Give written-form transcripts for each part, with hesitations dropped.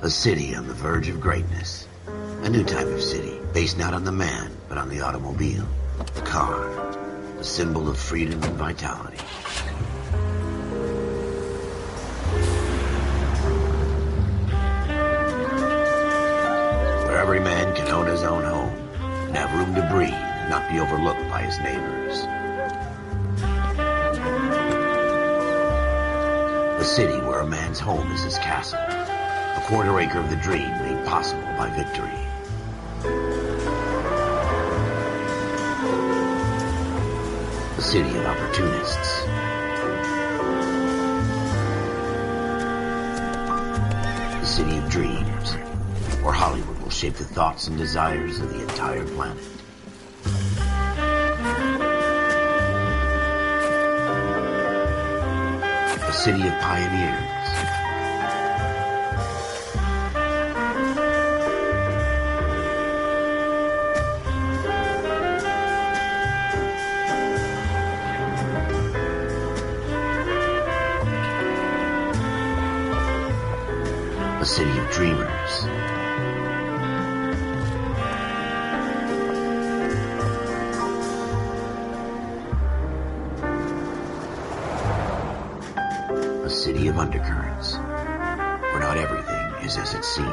A city on the verge of greatness. A new type of city, based not on the man, but on the automobile. The car. The symbol of freedom and vitality. Where every man can own his own home, and have room to breathe, and not be overlooked by his neighbors. A city where a man's home is his castle. A quarter acre of the dream made possible by victory. A city of opportunists. A city of dreams, where Hollywood will shape the thoughts and desires of the entire planet. A city of pioneers. A city of dreamers. A city of undercurrents, where not everything is as it seems.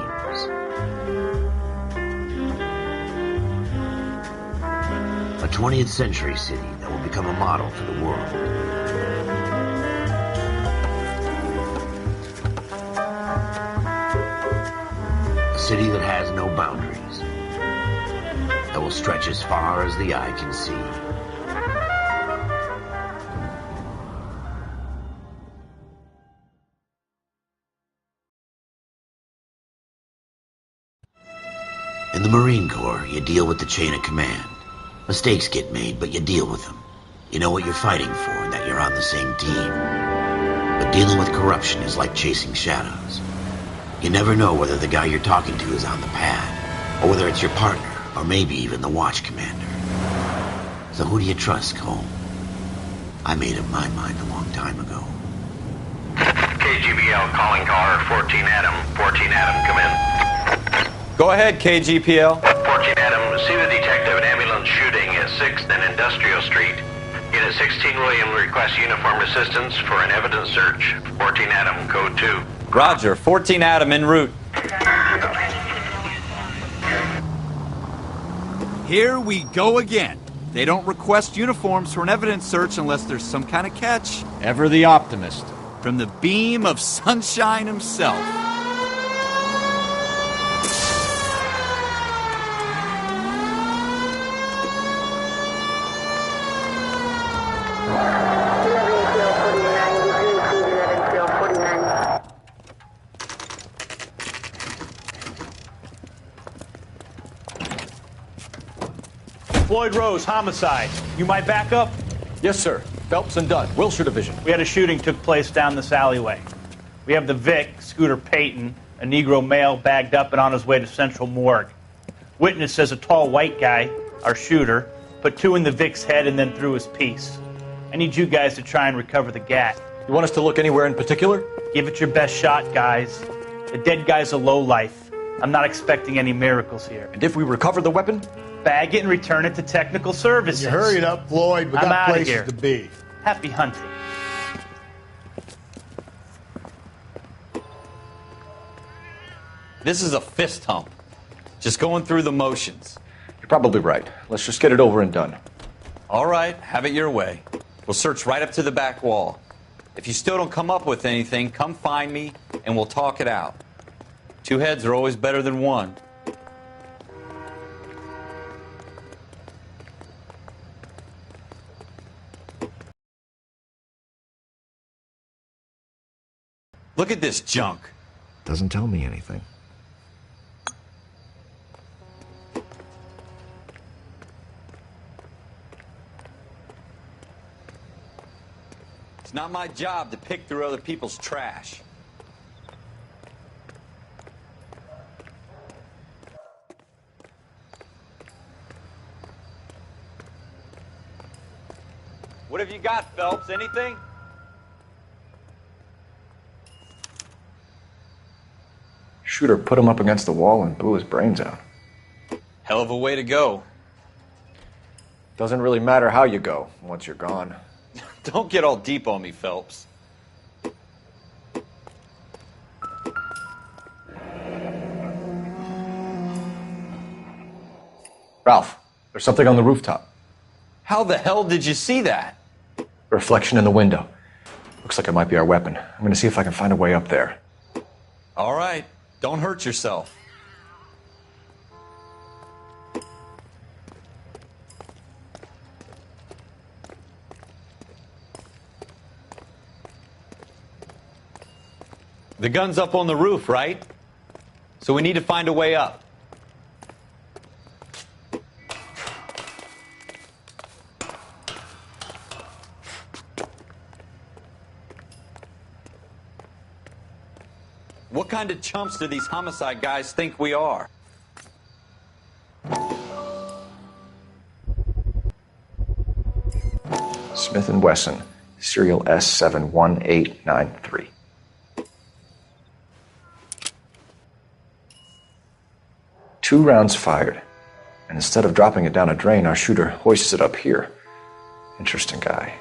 A 20th century city that will become a model for the world. A city that has no boundaries, that will stretch as far as the eye can see. In the Marine Corps, you deal with the chain of command. Mistakes get made, but you deal with them. You know what you're fighting for and that you're on the same team. But dealing with corruption is like chasing shadows. You never know whether the guy you're talking to is on the pad, or whether it's your partner, or maybe even the watch commander. So who do you trust, Cole? I made up my mind a long time ago. KGBL calling caller 14 Adam. 14 Adam, come in. Go ahead, KGPL. 14 Adam, see the detective, an ambulance shooting at 6th and Industrial Street. Unit 16 William requests uniformed assistance for an evidence search. 14 Adam, code 2. Roger, 14 Adam en route. Here we go again. They don't request uniforms for an evidence search unless there's some kind of catch. Ever the optimist. From the beam of sunshine himself. Floyd Rose, homicide. You might back up? Yes, sir. Phelps and Dunn, Wilshire Division. We had a shooting took place down this alleyway. We have the Vic, Scooter Payton, a Negro male bagged up and on his way to Central Morgue. Witness says a tall white guy, our shooter, put 2 in the Vic's head and then threw his piece. I need you guys to try and recover the gat. You want us to look anywhere in particular? Give it your best shot, guys. The dead guy's a lowlife. I'm not expecting any miracles here. And if we recover the weapon? Bag it and return it to technical services. You hurry it up, Floyd. We I'm got outta places here. to be. Happy hunting. This is a fist hump. Just going through the motions. You're probably right. Let's just get it over and done. All right, have it your way. We'll search right up to the back wall. If you still don't come up with anything, come find me and we'll talk it out. 2 heads are always better than 1. Look at this junk. Doesn't tell me anything. It's not my job to pick through other people's trash. What have you got, Phelps? Anything? Shooter put him up against the wall and blew his brains out. Hell of a way to go. Doesn't really matter how you go once you're gone. Don't get all deep on me, Phelps. Ralph, there's something on the rooftop. How the hell did you see that? A reflection in the window. Looks like it might be our weapon. I'm gonna see if I can find a way up there. All right, don't hurt yourself. The gun's up on the roof, right? So we need to find a way up. What kind of chumps do these homicide guys think we are? Smith & Wesson, serial S71893. Two rounds fired, and instead of dropping it down a drain, our shooter hoists it up here. Interesting guy.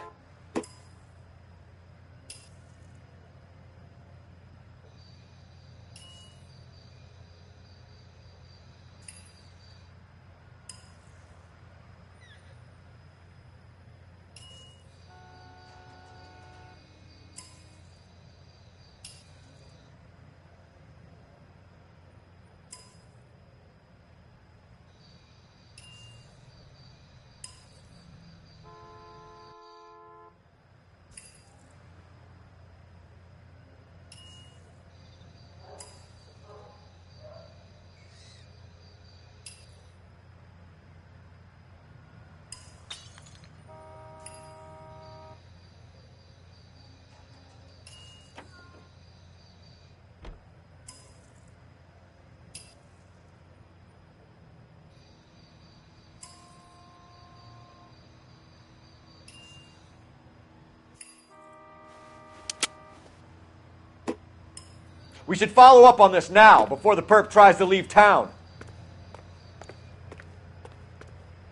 We should follow up on this now, before the perp tries to leave town.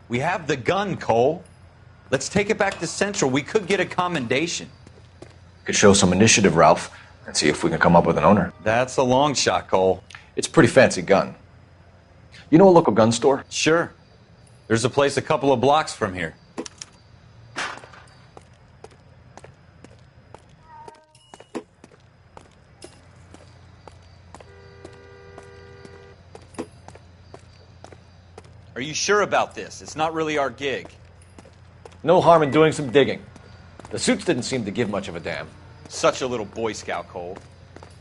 We have the gun, Cole. Let's take it back to Central. We could get a commendation. Could show some initiative, Ralph, and see if we can come up with an owner. That's a long shot, Cole. It's a pretty fancy gun. You know a local gun store? Sure. There's a place a couple of blocks from here. Are you sure about this? It's not really our gig. No harm in doing some digging. The suits didn't seem to give much of a damn. Such a little Boy Scout, Cole.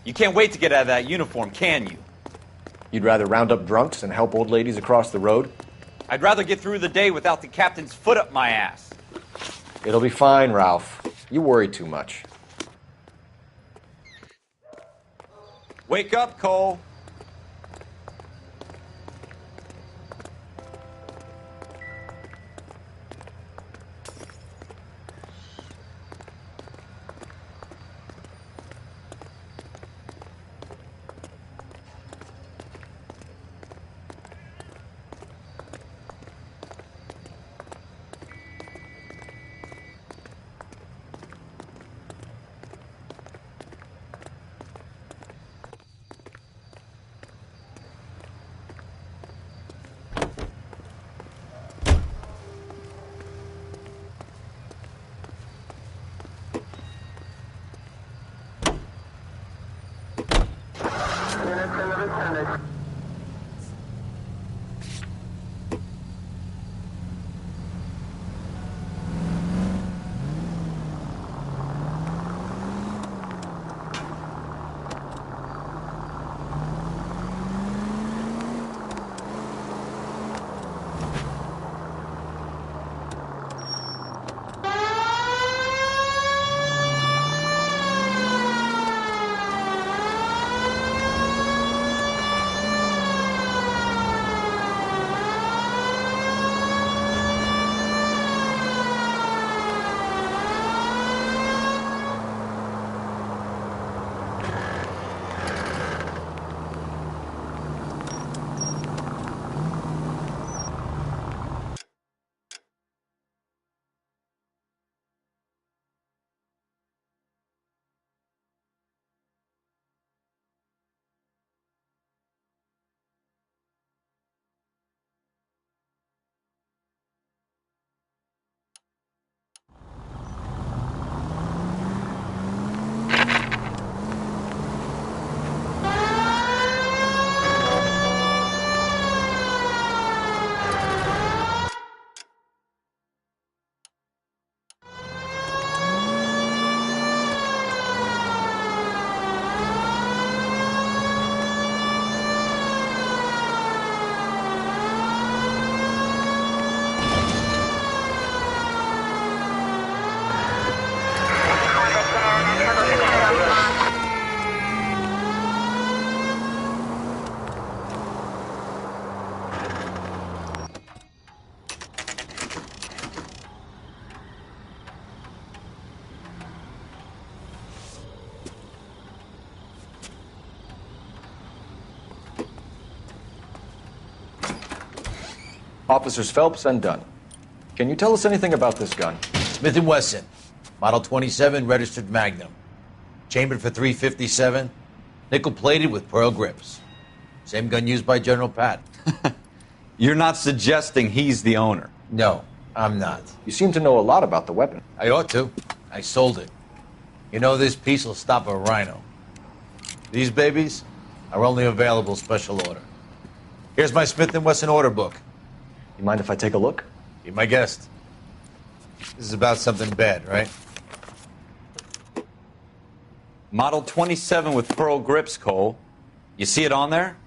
You can't wait to get out of that uniform, can you? You'd rather round up drunks than help old ladies across the road? I'd rather get through the day without the captain's foot up my ass. It'll be fine, Ralph. You worry too much. Wake up, Cole. Officers Phelps and Dunn. Can you tell us anything about this gun? Smith & Wesson, Model 27, registered Magnum. Chambered for .357, nickel-plated with pearl grips. Same gun used by General Patton. You're not suggesting he's the owner? No, I'm not. You seem to know a lot about the weapon. I ought to. I sold it. You know, this piece will stop a rhino. These babies are only available special order. Here's my Smith & Wesson order book. You mind if I take a look? Be my guest. This is about something bad, right? Model 27 with pearl grips, Cole. You see it on there?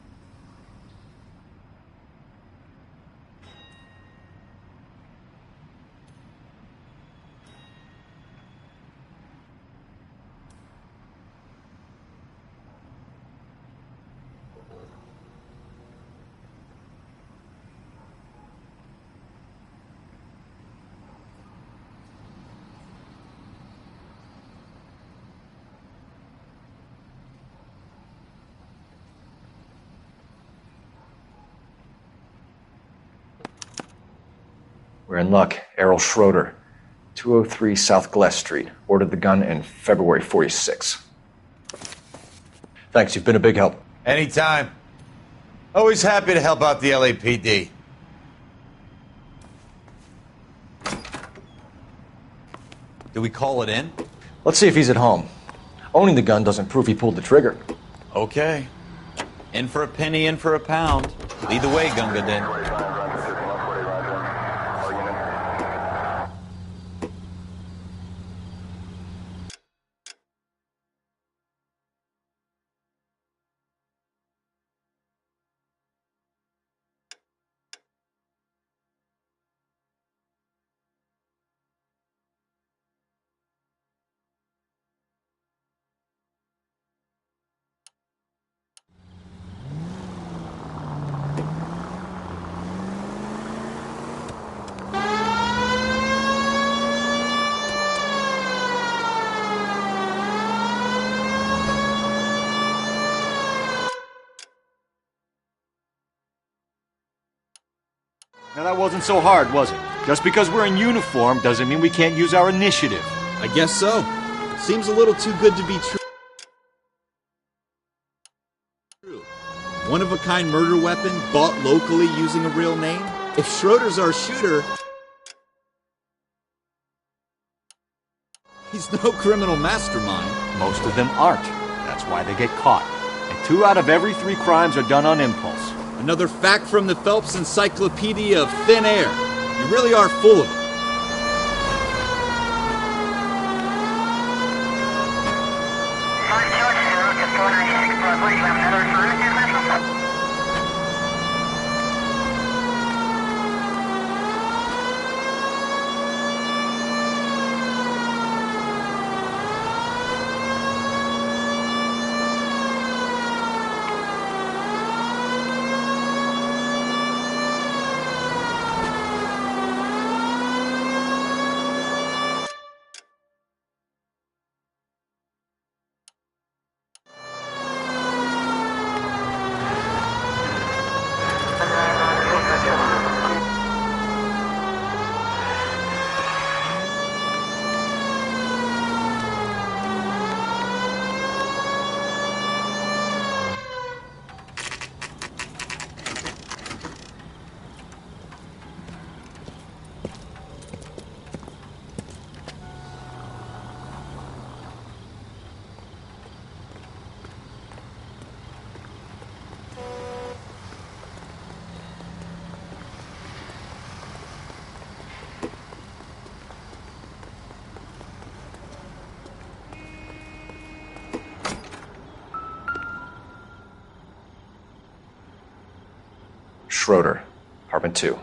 We're in luck. Errol Schroeder, 203 South Glass Street. Ordered the gun in February '46. Thanks, you've been a big help. Anytime. Always happy to help out the LAPD. Do we call it in? Let's see if he's at home. Owning the gun doesn't prove he pulled the trigger. Okay. In for a penny, in for a pound. Lead the way, Gunga Din. Now that wasn't so hard, was it? Just because we're in uniform doesn't mean we can't use our initiative. I guess so. Seems a little too good to be true. One-of-a-kind murder weapon bought locally using a real name? If Schroeder's our shooter, he's no criminal mastermind. Most of them aren't. That's why they get caught. And 2 out of every 3 crimes are done on impulse. Another fact from the Phelps Encyclopedia of Thin Air. You really are full of it. Schroeder, apartment 2.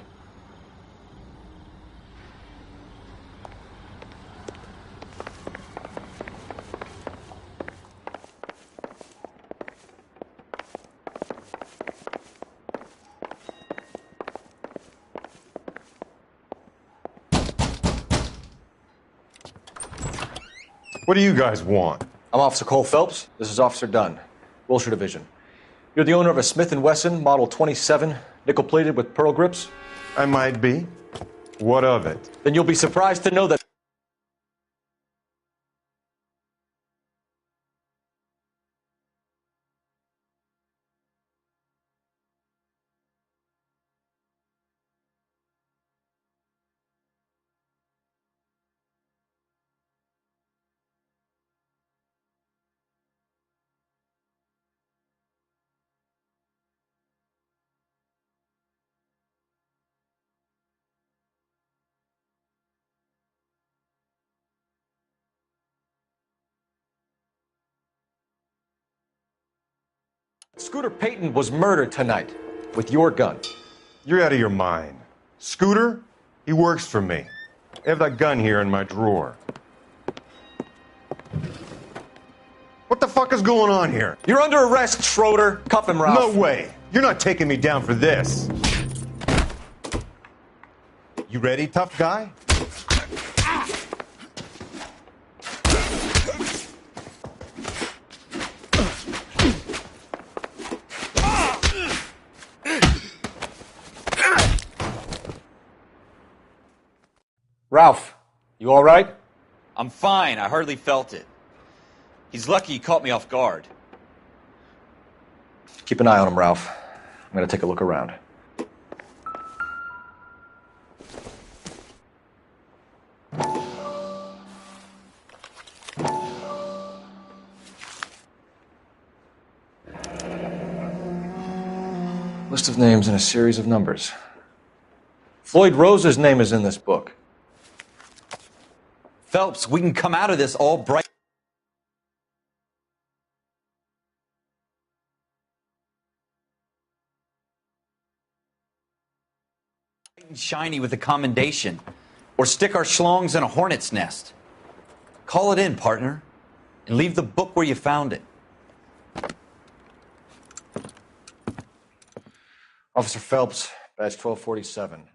What do you guys want? I'm Officer Cole Phelps. This is Officer Dunn, Wilshire Division. You're the owner of a Smith & Wesson Model 27, nickel-plated with pearl grips? I might be. What of it? Then you'll be surprised to know that Scooter Payton was murdered tonight with your gun. You're out of your mind. Scooter? He works for me. I have that gun here in my drawer. What the fuck is going on here? You're under arrest, Schroeder. Cuff him, Ralph. No way. You're not taking me down for this. You ready, tough guy? Ralph, you all right? I'm fine. I hardly felt it. He's lucky he caught me off guard. Keep an eye on him, Ralph. I'm going to take a look around. List of names and a series of numbers. Floyd Rose's name is in this book. Phelps, we can come out of this all bright and shiny with a commendation. Or stick our schlongs in a hornet's nest. Call it in, partner. And leave the book where you found it. Officer Phelps, badge 1247.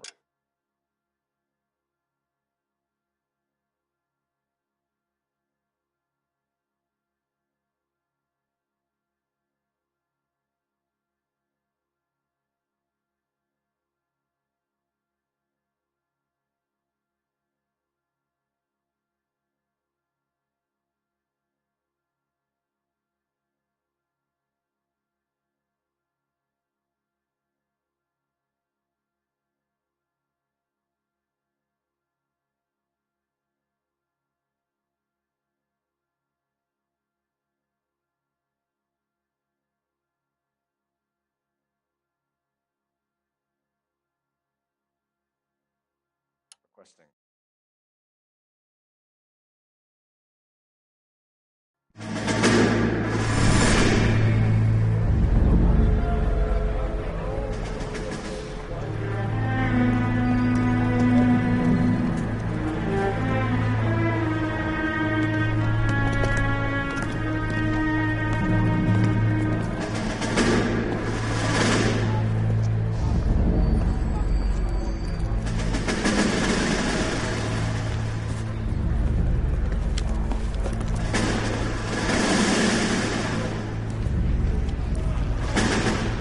Requesting.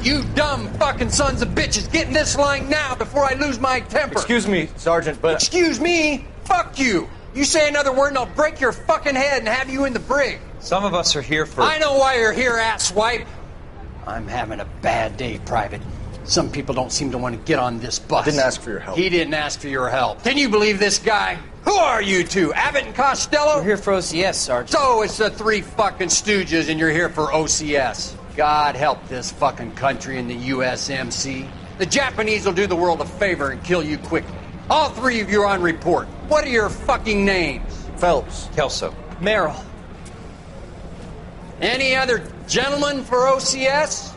You dumb fucking sons of bitches, get in this line now before I lose my temper. Excuse me, Sergeant, but... Excuse me? Fuck you. You say another word and I'll break your fucking head and have you in the brig. Some of us are here for... I know why you're here, asswipe. I'm having a bad day, Private. Some people don't seem to want to get on this bus. I didn't ask for your help. He didn't ask for your help. Can you believe this guy? Who are you two? Abbott and Costello? We're here for OCS, Sergeant. So it's the three fucking stooges and you're here for OCS. God help this fucking country and the USMC. The Japanese will do the world a favor and kill you quickly. All three of you are on report. What are your fucking names? Phelps. Kelso. Merrill. Any other gentlemen for OCS?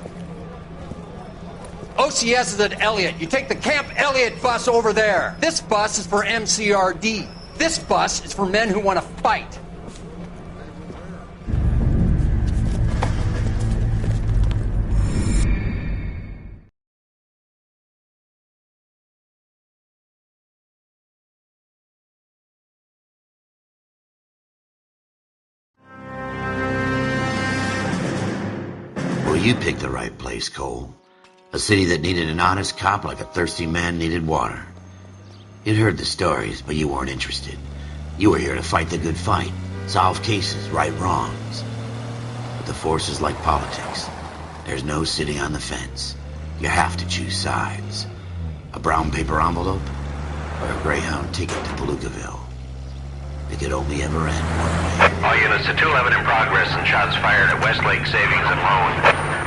OCS is at Elliott. You take the Camp Elliott bus over there. This bus is for MCRD. This bus is for men who want to fight. Well, you picked the right place, Cole. A city that needed an honest cop like a thirsty man needed water. You'd heard the stories, but you weren't interested. You were here to fight the good fight, solve cases, right wrongs. But the force is like politics. There's no sitting on the fence. You have to choose sides. A brown paper envelope or a Greyhound ticket to Palookaville. It could only ever end one way. All units to 211 in progress and shots fired at Westlake Savings and Loan,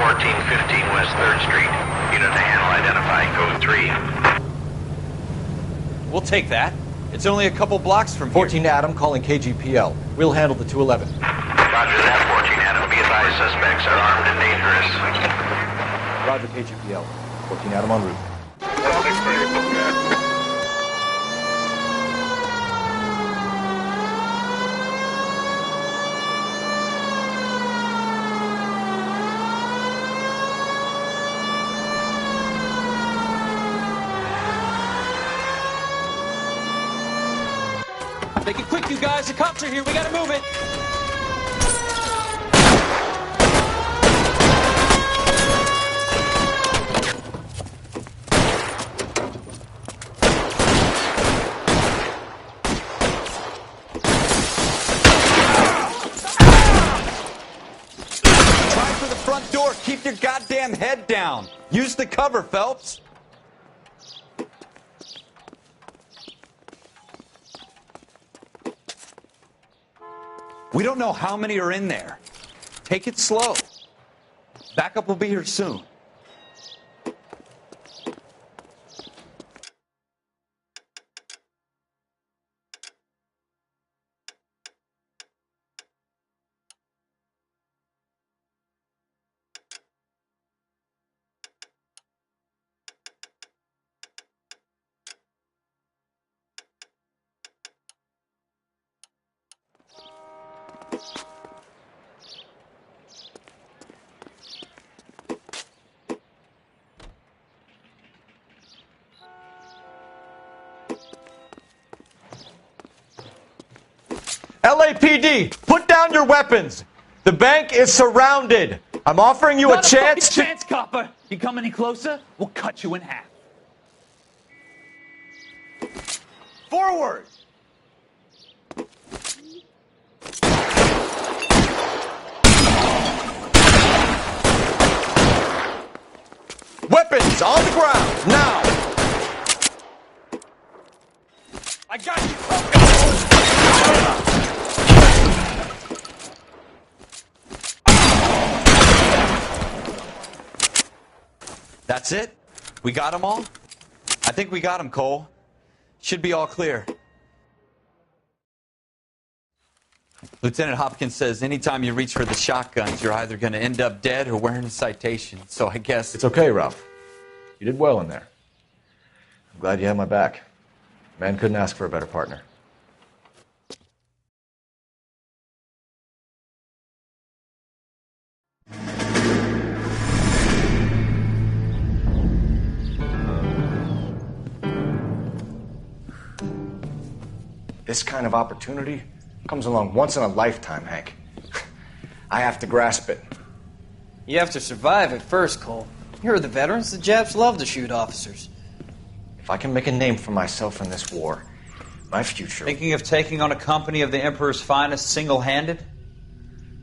1415 West 3rd Street. Unit to handle identify code 3. We'll take that. It's only a couple blocks from here. 14 Adam calling KGPL. We'll handle the 211. Roger that, 14 Adam. Be advised, suspects are armed and dangerous. Roger KGPL. 14 Adam en route. Make it quick, you guys. The cops are here. We gotta move it. Try for the front door. Keep your goddamn head down. Use the cover, Phelps. We don't know how many are in there. Take it slow. Backup will be here soon. LAPD, put down your weapons. The bank is surrounded. I'm offering you a chance to... chance, copper. You come any closer, we'll cut you in half. Forward! Weapons on the ground, now! I got you covered! That's it? We got them all? I think we got them, Cole. Should be all clear. Lieutenant Hopkins says anytime you reach for the shotguns, you're either going to end up dead or wearing a citation. So I guess... It's okay, Ralph. You did well in there. I'm glad you had my back. Man couldn't ask for a better partner. This kind of opportunity comes along once in a lifetime, Hank. I have to grasp it. You have to survive it first, Cole. You're the veterans. The Japs love to shoot officers. If I can make a name for myself in this war, my future... Thinking of taking on a company of the Emperor's finest single-handed?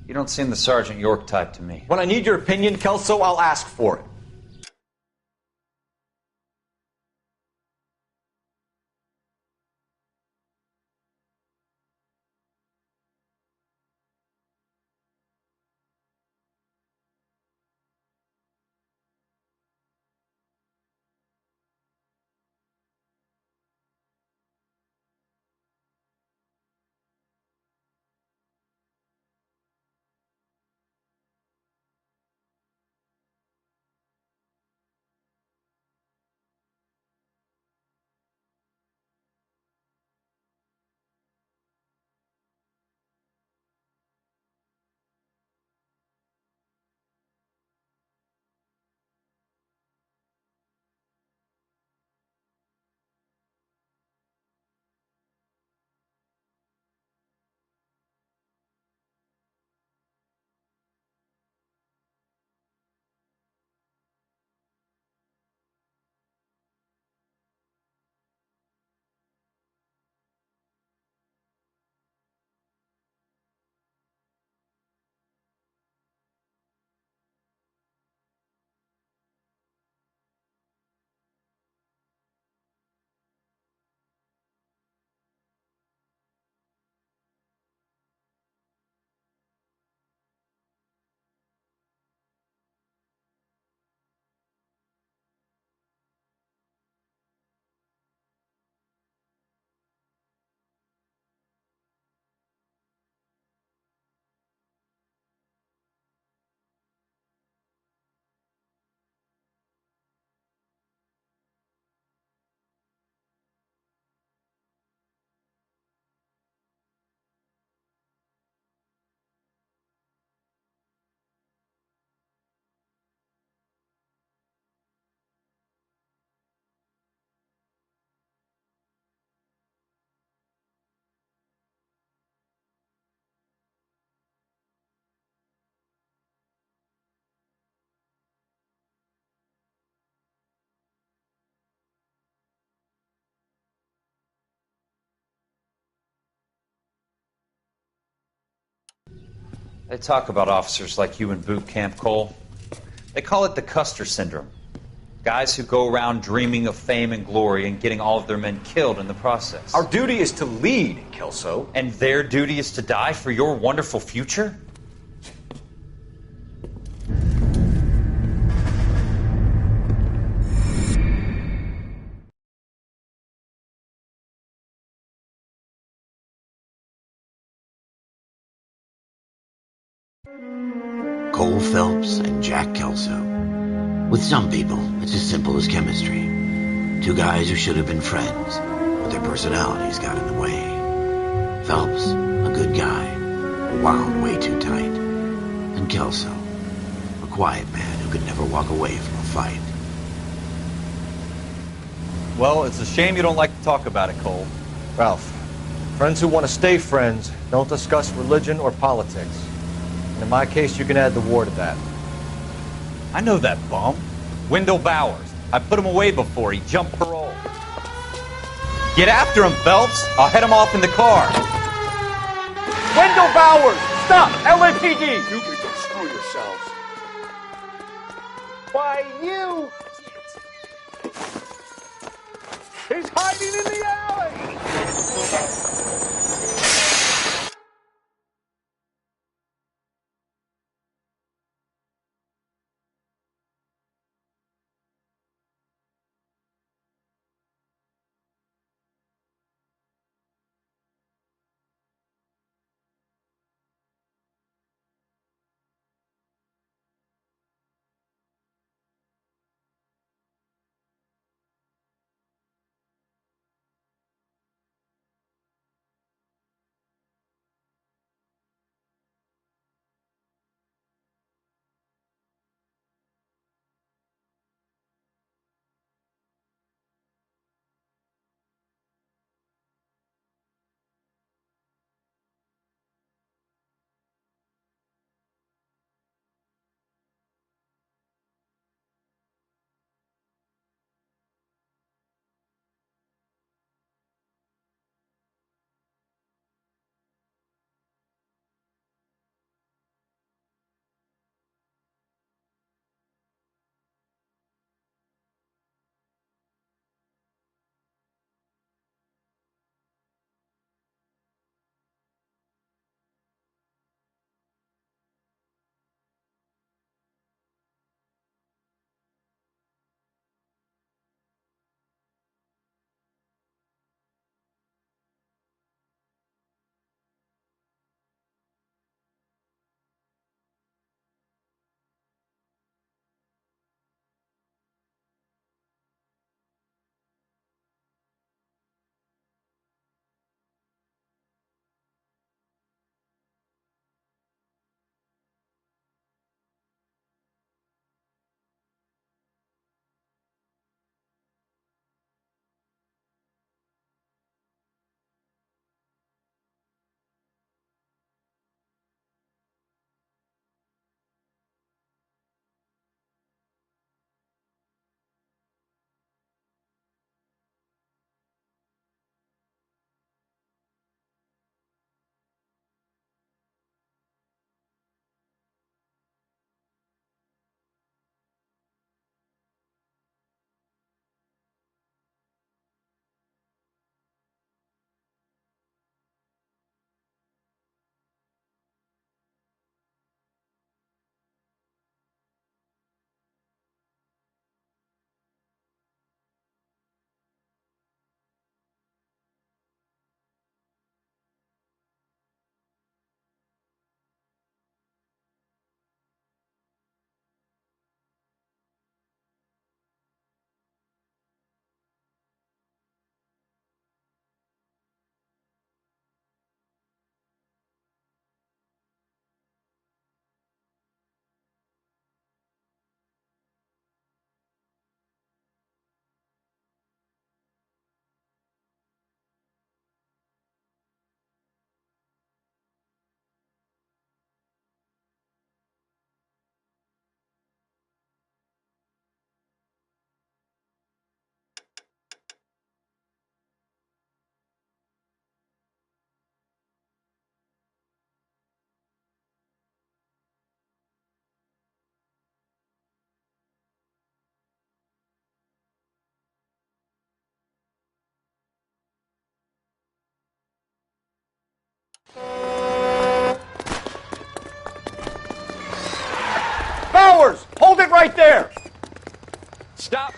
You don't seem the Sergeant York type to me. When I need your opinion, Kelso, I'll ask for it. They talk about officers like you in boot camp, Cole. They call it the Custer syndrome. Guys who go around dreaming of fame and glory and getting all of their men killed in the process. Our duty is to lead, Kelso. And their duty is to die for your wonderful future? Cole Phelps and Jack Kelso. With some people, it's as simple as chemistry. Two guys who should have been friends, but their personalities got in the way. Phelps, a good guy, wound way too tight. And Kelso, a quiet man who could never walk away from a fight. Well, it's a shame you don't like to talk about it, Cole. Ralph, friends who want to stay friends don't discuss religion or politics. And in my case, you can add the war to that. I know that bum. Wendell Bowers. I put him away before he jumped parole. Get after him, Phelps. I'll head him off in the car. Wendell Bowers! Stop! LAPD! You can screw yourselves. Why, you! He's hiding in the alley!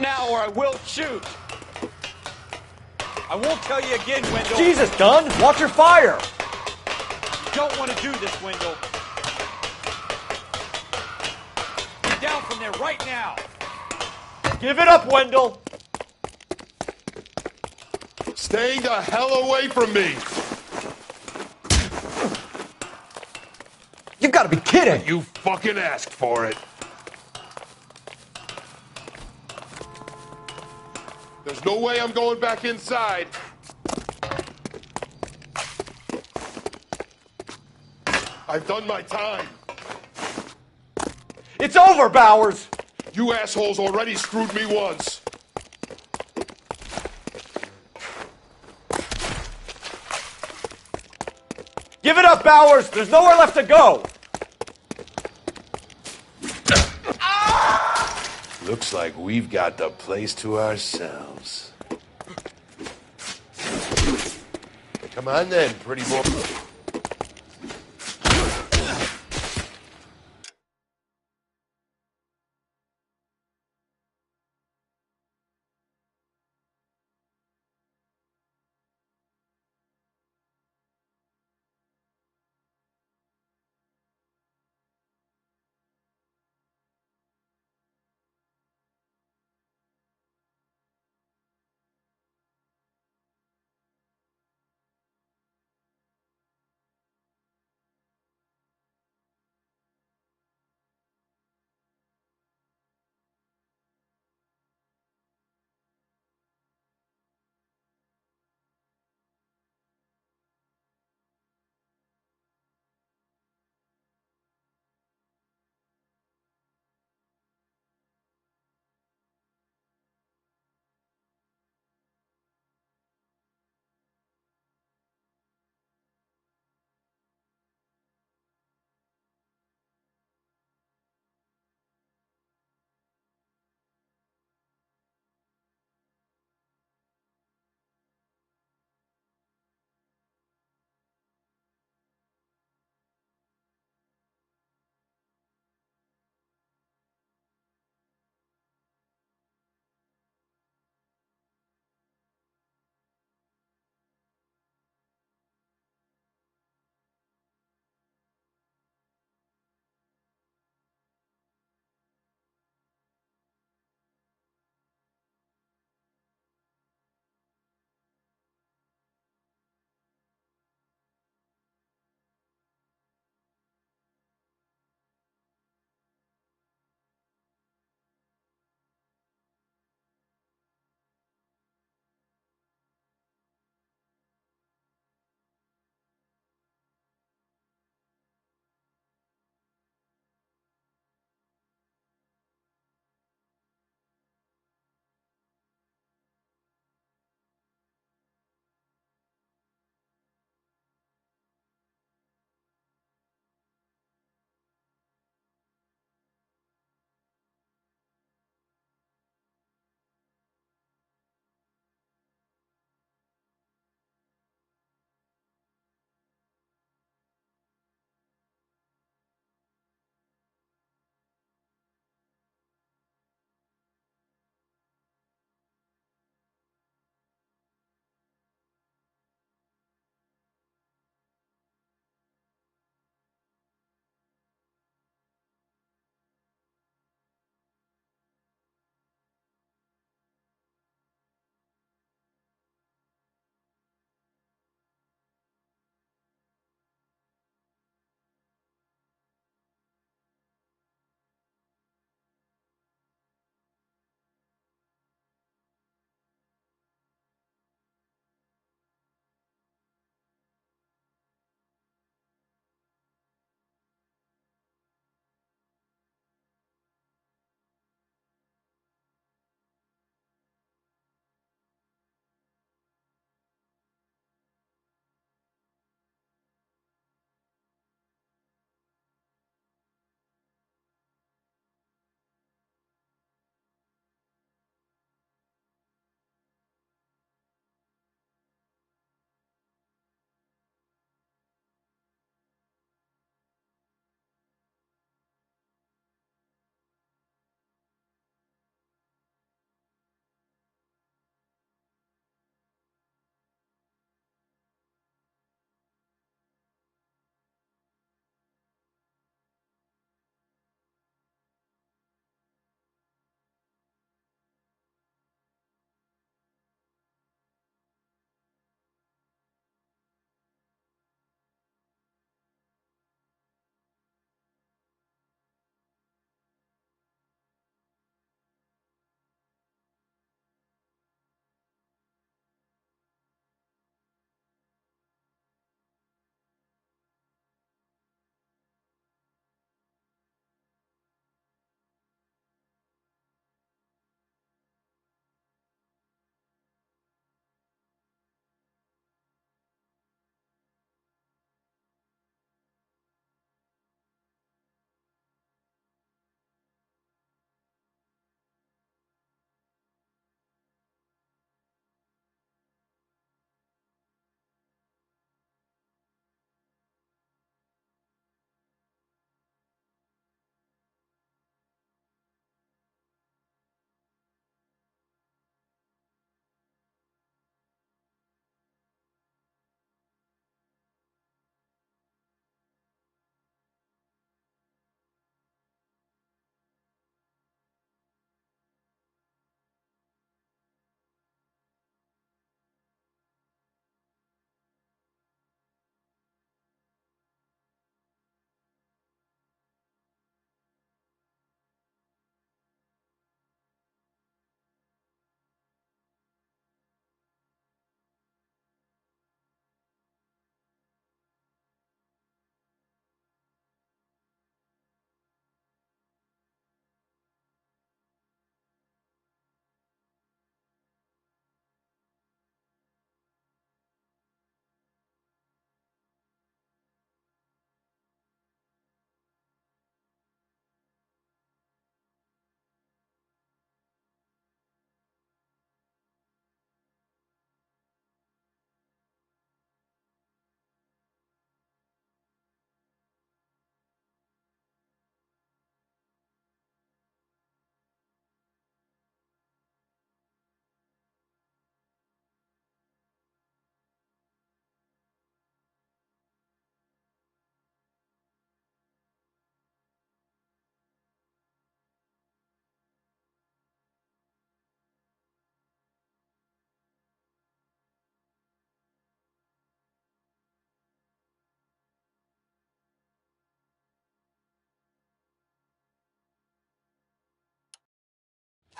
now or I will shoot. I won't tell you again, Wendell. Jesus, Dunn! Watch your fire! You don't want to do this, Wendell. Get down from there right now. Give it up, Wendell! Stay the hell away from me! You gotta be kidding! You fucking asked for it. There's no way I'm going back inside. I've done my time. It's over, Bowers! You assholes already screwed me once. Give it up, Bowers! There's nowhere left to go! Looks like we've got the place to ourselves. Come on then, pretty boy.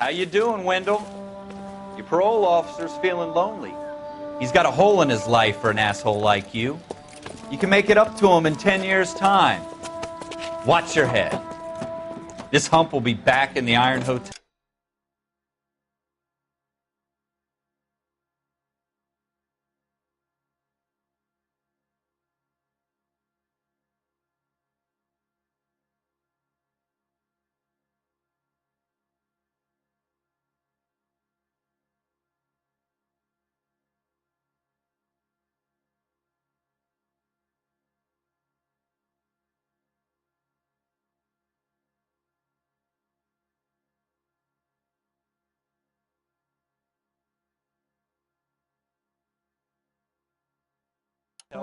How you doing, Wendell? Your parole officer's feeling lonely. He's got a hole in his life for an asshole like you. You can make it up to him in 10 years' time. Watch your head. This hump will be back in the Iron Hotel.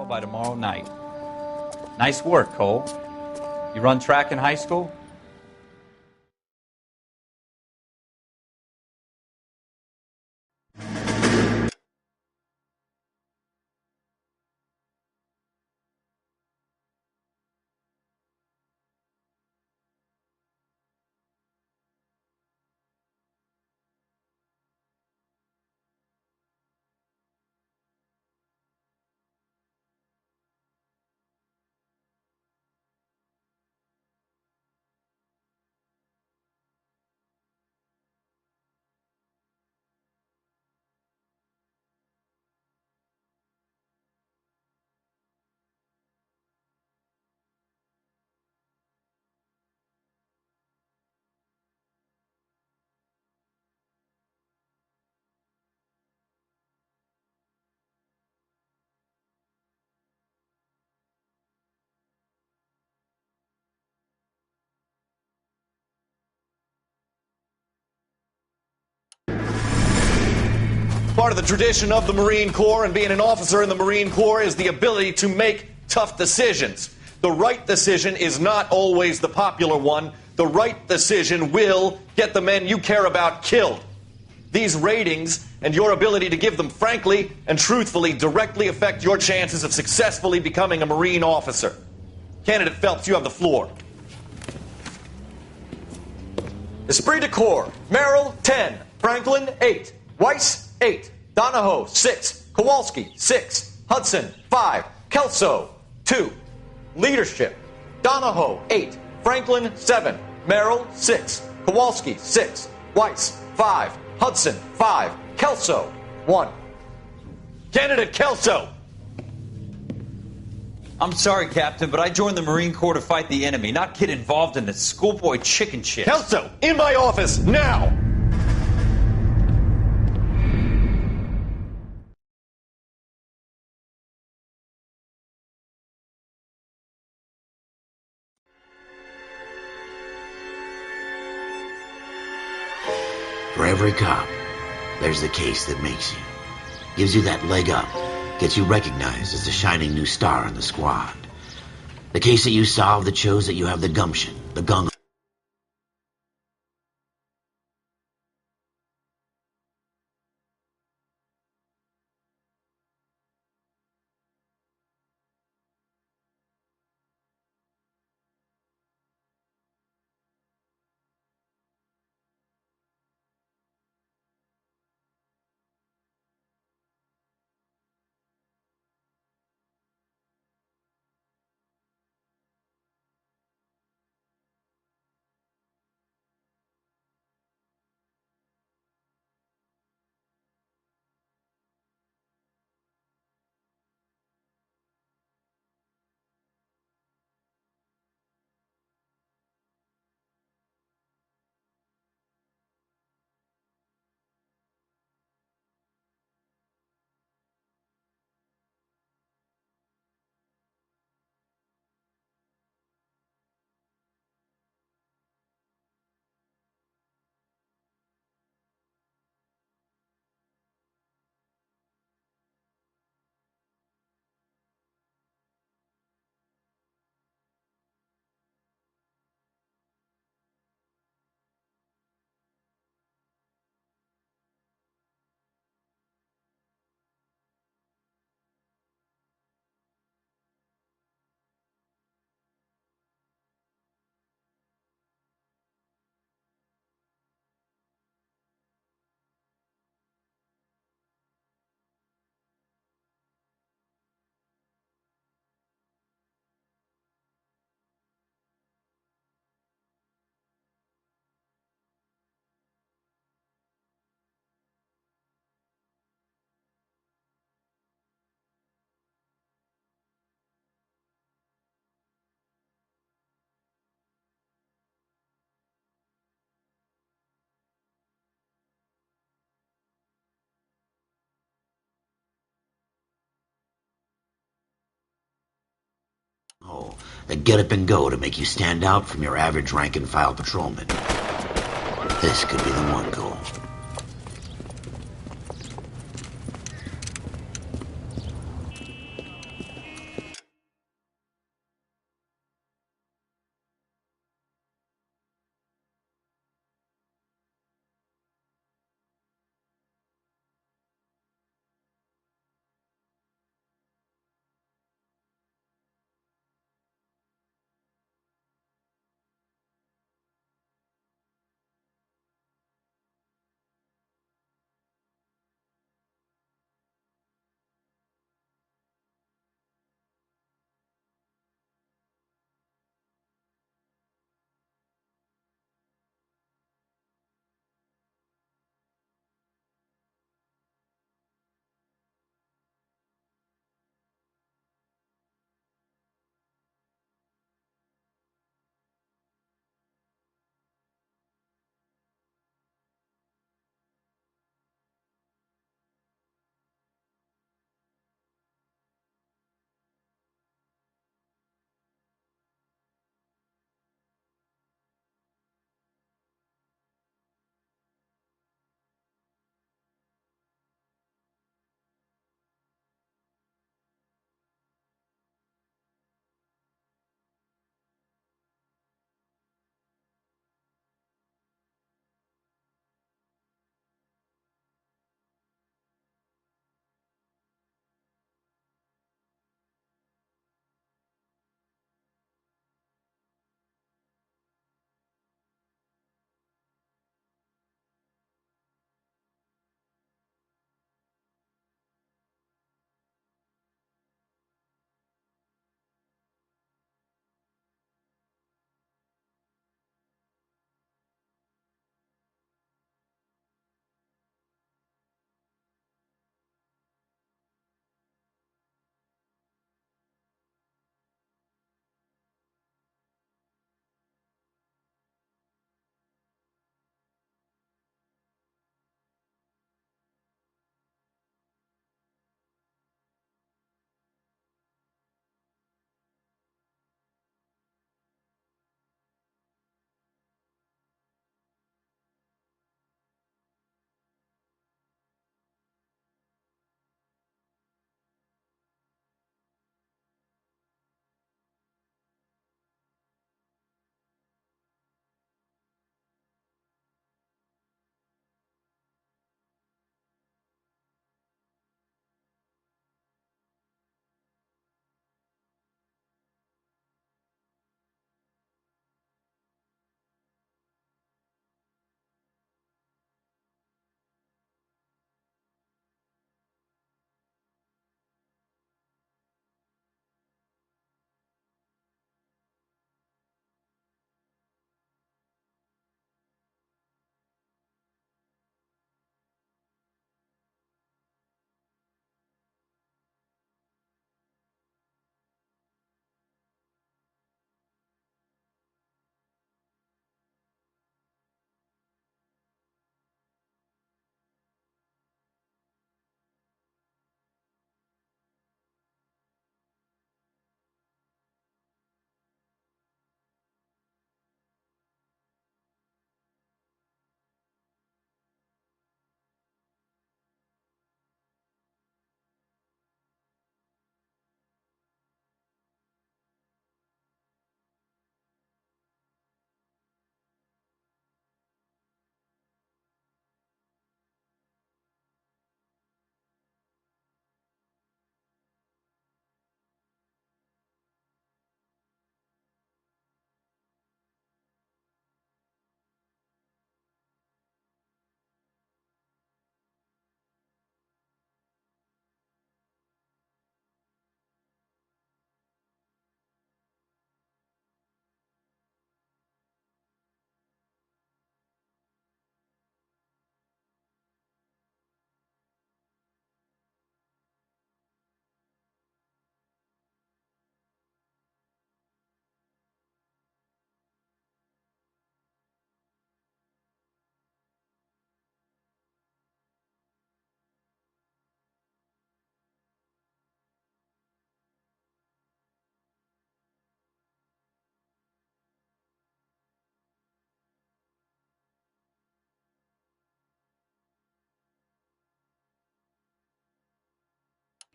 By tomorrow night. Nice work, Cole. You run track in high school? Part of the tradition of the Marine Corps and being an officer in the Marine Corps is the ability to make tough decisions. The right decision is not always the popular one. The right decision will get the men you care about killed. These ratings and your ability to give them frankly and truthfully directly affect your chances of successfully becoming a Marine officer. Candidate Phelps, you have the floor. Esprit de Corps, Merrill, 10. Franklin, 8. Weiss, 8. Donahoe, 6. Kowalski, 6. Hudson, 5. Kelso, 2. Leadership, Donahoe, 8. Franklin, 7. Merrill, 6. Kowalski, 6. Weiss, 5. Hudson, 5. Kelso, 1. Candidate Kelso. I'm sorry, Captain, but I joined the Marine Corps to fight the enemy, not get involved in this schoolboy chicken shit. Kelso, in my office, now! For every cop, there's the case that makes you. Gives you that leg up. Gets you recognized as the shining new star in the squad. The case that you solve that shows that you have the gumption, the gung. Oh, that get up and go to make you stand out from your average rank-and-file patrolman. This could be the one, Cole.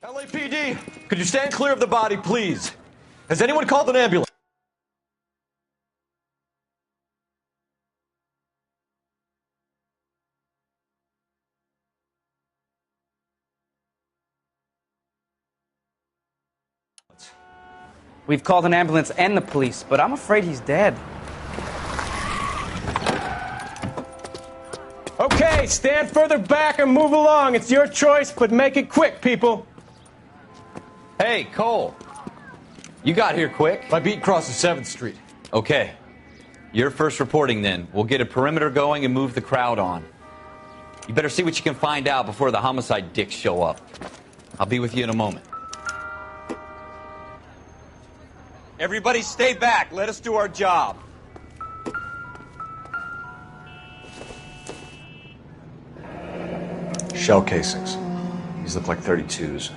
LAPD, could you stand clear of the body, please? Has anyone called an ambulance? We've called an ambulance and the police, but I'm afraid he's dead. Okay, stand further back and move along. It's your choice, but make it quick, people. Hey, Cole. You got here quick. My beat crosses 7th Street. Okay. You're first reporting then. We'll get a perimeter going and move the crowd on. You better see what you can find out before the homicide dicks show up. I'll be with you in a moment. Everybody stay back. Let us do our job. Shell casings. These look like 32s.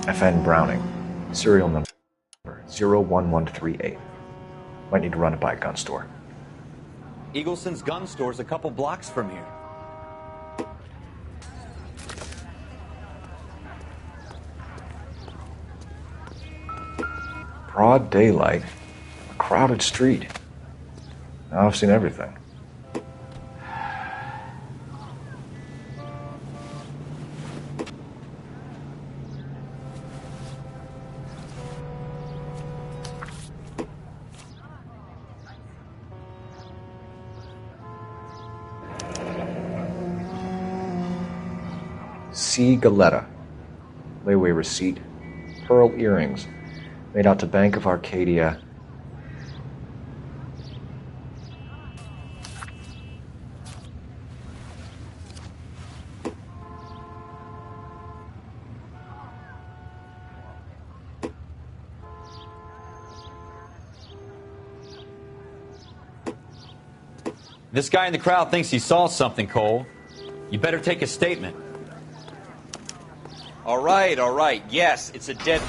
FN Browning. Serial number 01138. Might need to run it by a gun store. Eagleson's gun store's a couple blocks from here. Broad daylight, a crowded street. Now I've seen everything. C. Galetta. Layaway receipt. Pearl earrings. Made out to Bank of Arcadia. This guy in the crowd thinks he saw something, Cole. You better take a statement. All right. Yes, it's a dead...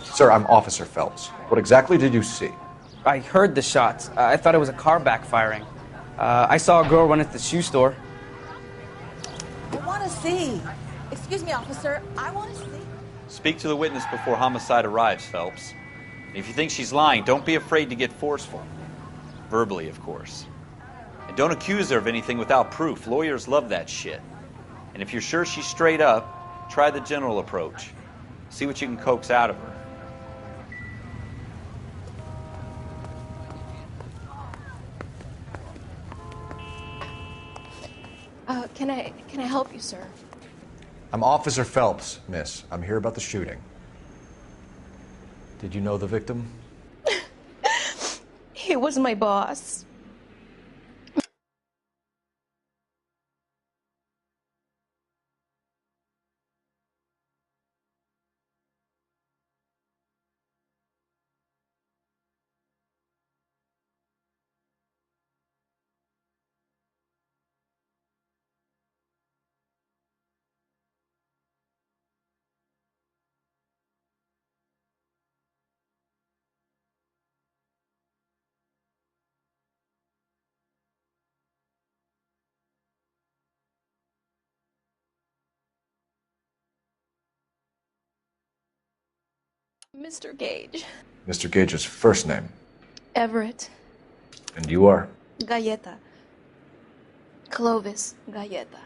Sir, I'm Officer Phelps. What exactly did you see? I heard the shots. I thought it was a car backfiring. I saw a girl run at the shoe store. I want to see. Excuse me, officer. I want to see. Speak to the witness before homicide arrives, Phelps. And if you think she's lying, don't be afraid to get forceful. Verbally, of course. And don't accuse her of anything without proof. Lawyers love that shit. And if you're sure she's straight up, try the general approach. See what you can coax out of her. Can I help you, sir? I'm Officer Phelps, miss. I'm here about the shooting. Did you know the victim? He was my boss. Mr. Gage. Mr. Gage's first name. Everett. And you are? Galleta. Clovis Galleta.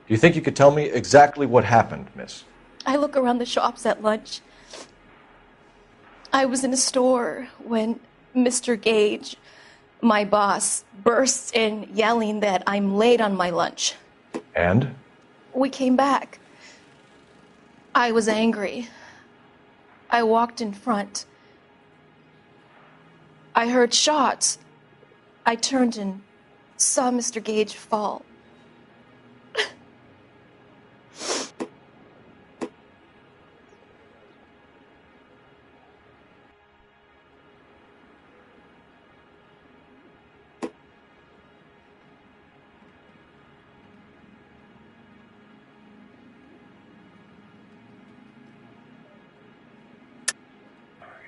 Do you think you could tell me exactly what happened, miss? I look around the shops at lunch. I was in a store when Mr. Gage, my boss, bursts in yelling that I'm late on my lunch. And? We came back. I was angry. I walked in front. I heard shots. I turned and saw Mr. Gage fall.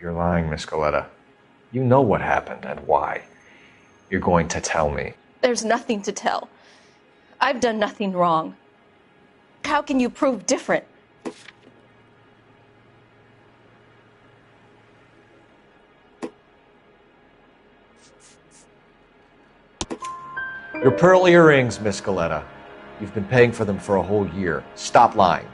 You're lying, Miss Coletta. You know what happened and why. You're going to tell me. There's nothing to tell. I've done nothing wrong. How can you prove different? Your pearl earrings, Miss Coletta. You've been paying for them for a whole year. Stop lying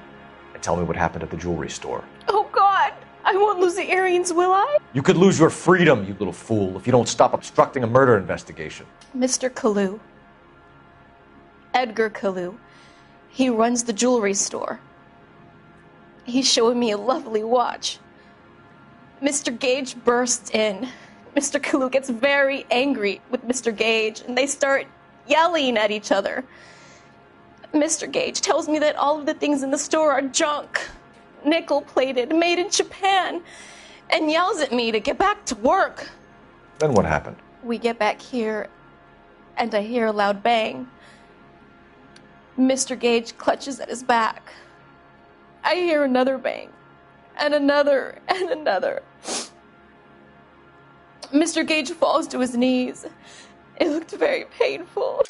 and tell me what happened at the jewelry store. Oh, God! I won't lose the earrings, will I? You could lose your freedom, you little fool, if you don't stop obstructing a murder investigation. Mr. Kalu. Edgar Kalu. He runs the jewelry store. He's showing me a lovely watch. Mr. Gage bursts in. Mr. Kalu gets very angry with Mr. Gage, and they start yelling at each other. Mr. Gage tells me that all of the things in the store are junk, nickel-plated, made in Japan, and yells at me to get back to work. Then what happened? We get back here, and I hear a loud bang. Mr. Gage clutches at his back. I hear another bang, and another, and another. Mr. Gage falls to his knees. It looked very painful.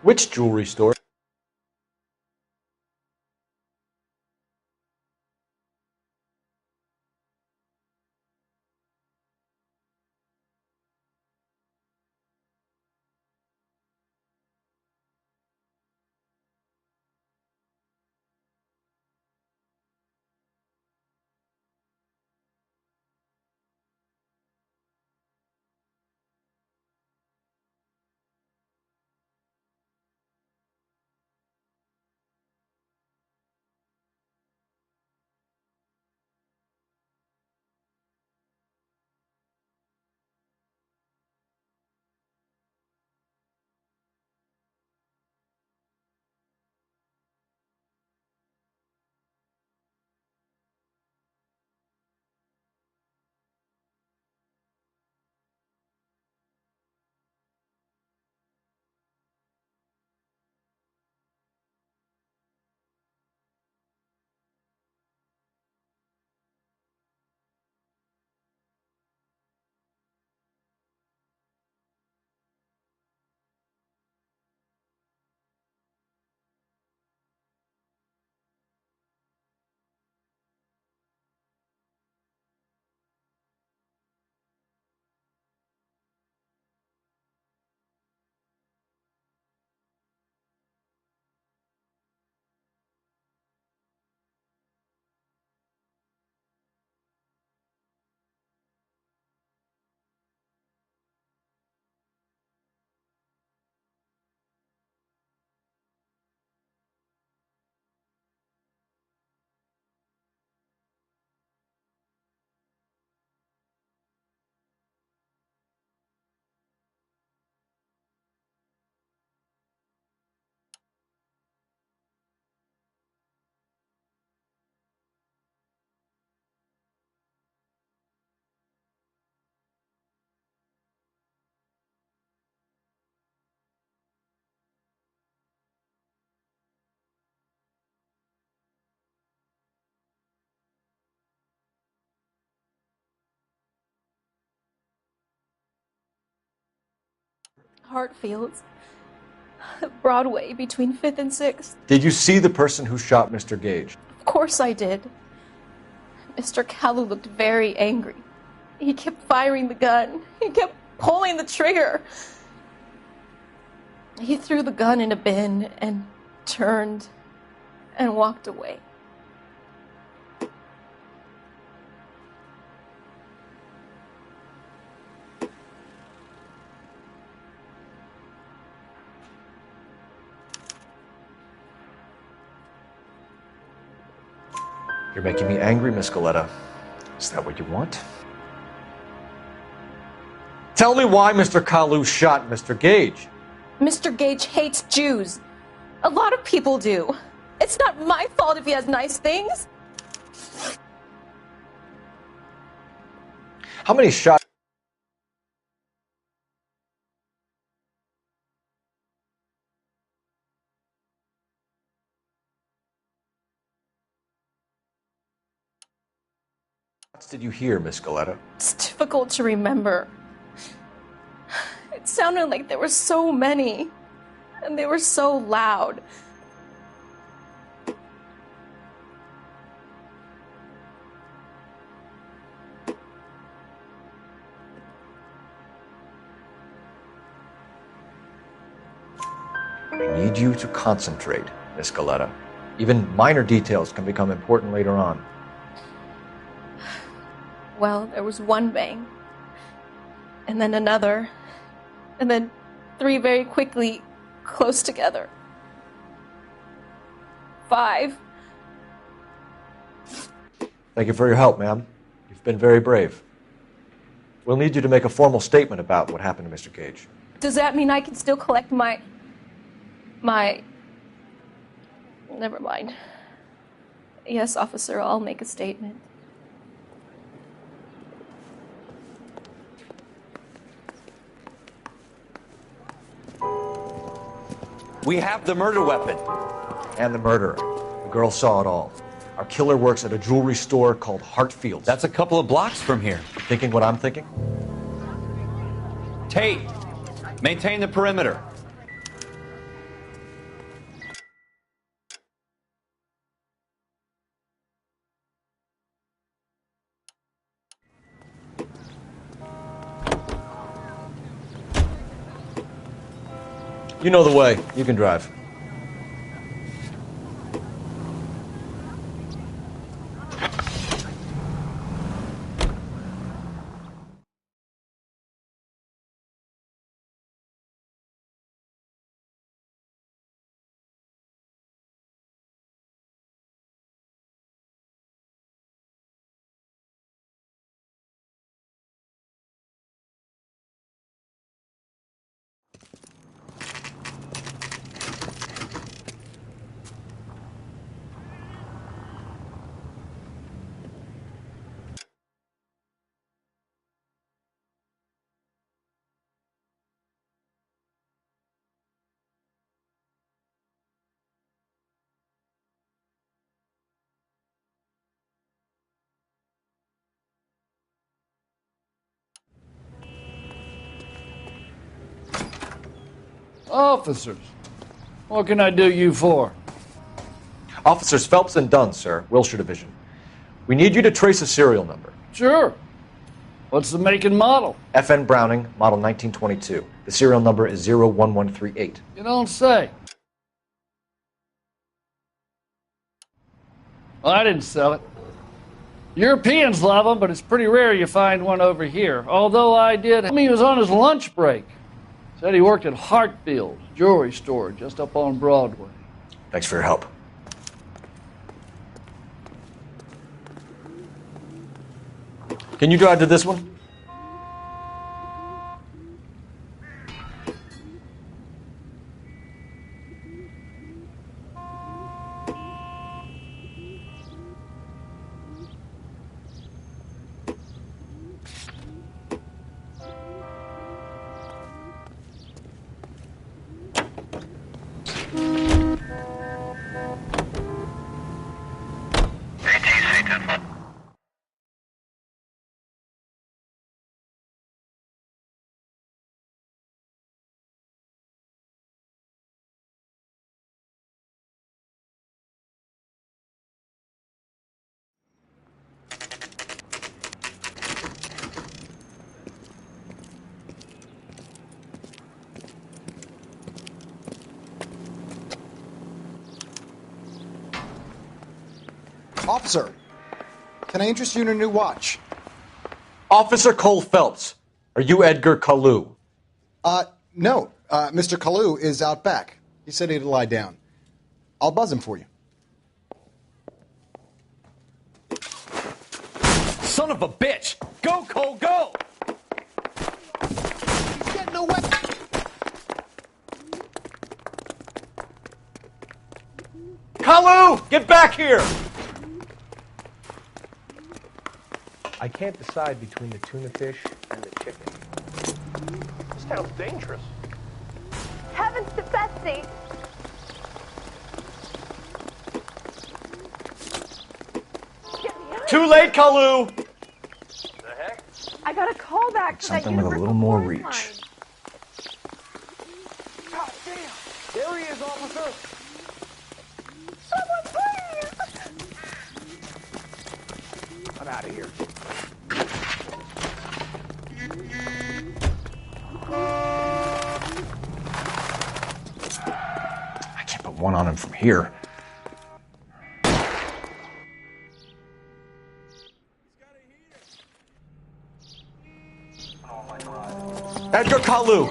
Which jewelry store? Hartfield's. Broadway between 5th and 6th. Did you see the person who shot Mr. Gage? Of course I did. Mr. Kalu looked very angry. He kept firing the gun. He kept pulling the trigger. He threw the gun in a bin and turned and walked away. You're making me angry, Miss Galetta. Is that what you want? Tell me why Mr. Kalu shot Mr. Gage. Mr. Gage hates Jews. A lot of people do. It's not my fault if he has nice things. How many shots did you hear, Miss Galetta? It's difficult to remember. It sounded like there were so many, and they were so loud. I need you to concentrate, Miss Galetta. Even minor details can become important later on. Well, there was one bang, and then another, and then 3 very quickly, close together. 5. Thank you for your help, ma'am. You've been very brave. We'll need you to make a formal statement about what happened to Mr. Gage. Does that mean I can still collect my... Never mind. Yes, officer, I'll make a statement. We have the murder weapon. And the murderer. The girl saw it all. Our killer works at a jewelry store called Hartfield's. That's a couple of blocks from here. Thinking what I'm thinking? Tate, maintain the perimeter. You know the way. You can drive. Officers, what can I do you for? Officers Phelps and Dunn, sir, Wilshire Division. We need you to trace a serial number. Sure. What's the make and model? FN Browning, model 1922. The serial number is 01138. You don't say. Well, I didn't sell it. Europeans love them, but it's pretty rare you find one over here. Although I did. He was on his lunch break. Said he worked at Hartfield's jewelry store just up on Broadway. Thanks for your help. Can you drive to this one? Officer, can I interest you in a new watch? Officer Cole Phelps, are you Edgar Kalu? No. Mr. Kalu is out back. He said he'd lie down. I'll buzz him for you. Son of a bitch! Go, Cole, go! He's getting away! Kalu! Get back here! I can't decide between the tuna fish and the chicken. This town's dangerous. Heavens to Betsy! Too late, Kalu! The heck? I got a call back to that Something with a little more reach. God damn! There he is, officer! Someone please! I'm out of here. I can't put one on him from here. Edgar Kalu,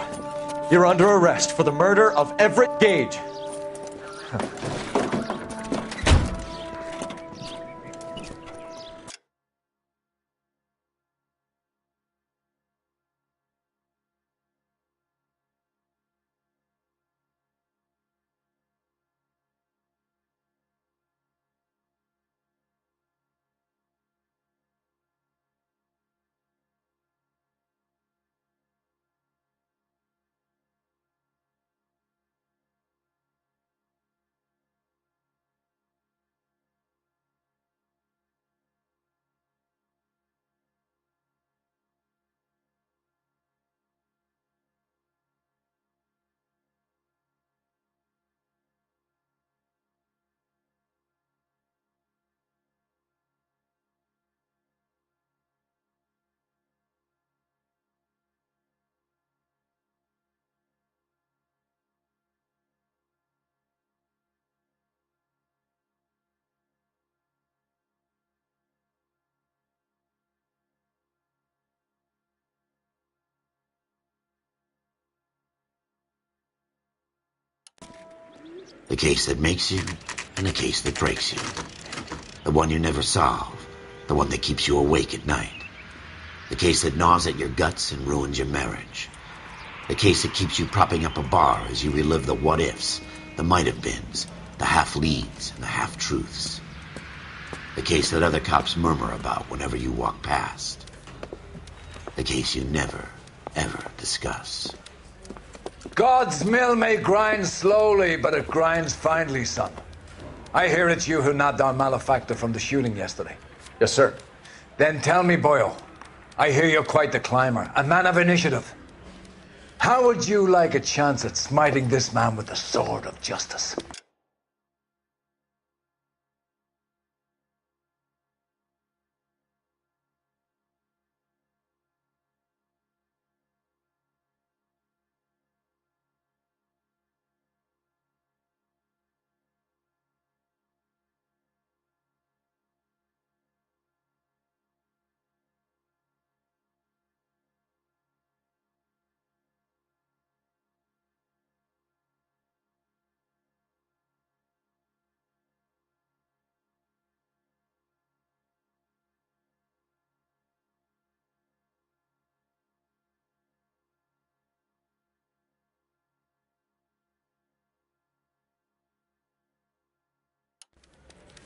you're under arrest for the murder of Everett Gage. The case that makes you, and the case that breaks you. The one you never solve. The one that keeps you awake at night. The case that gnaws at your guts and ruins your marriage. The case that keeps you propping up a bar as you relive the what-ifs, the might-have-beens, the half-leads, and the half-truths. The case that other cops murmur about whenever you walk past. The case you never, ever discuss. God's mill may grind slowly, but it grinds finely, son. I hear it's you who nabbed our malefactor from the shooting yesterday. Yes, sir. Then tell me, boyo, I hear you're quite the climber, a man of initiative. How would you like a chance at smiting this man with the sword of justice?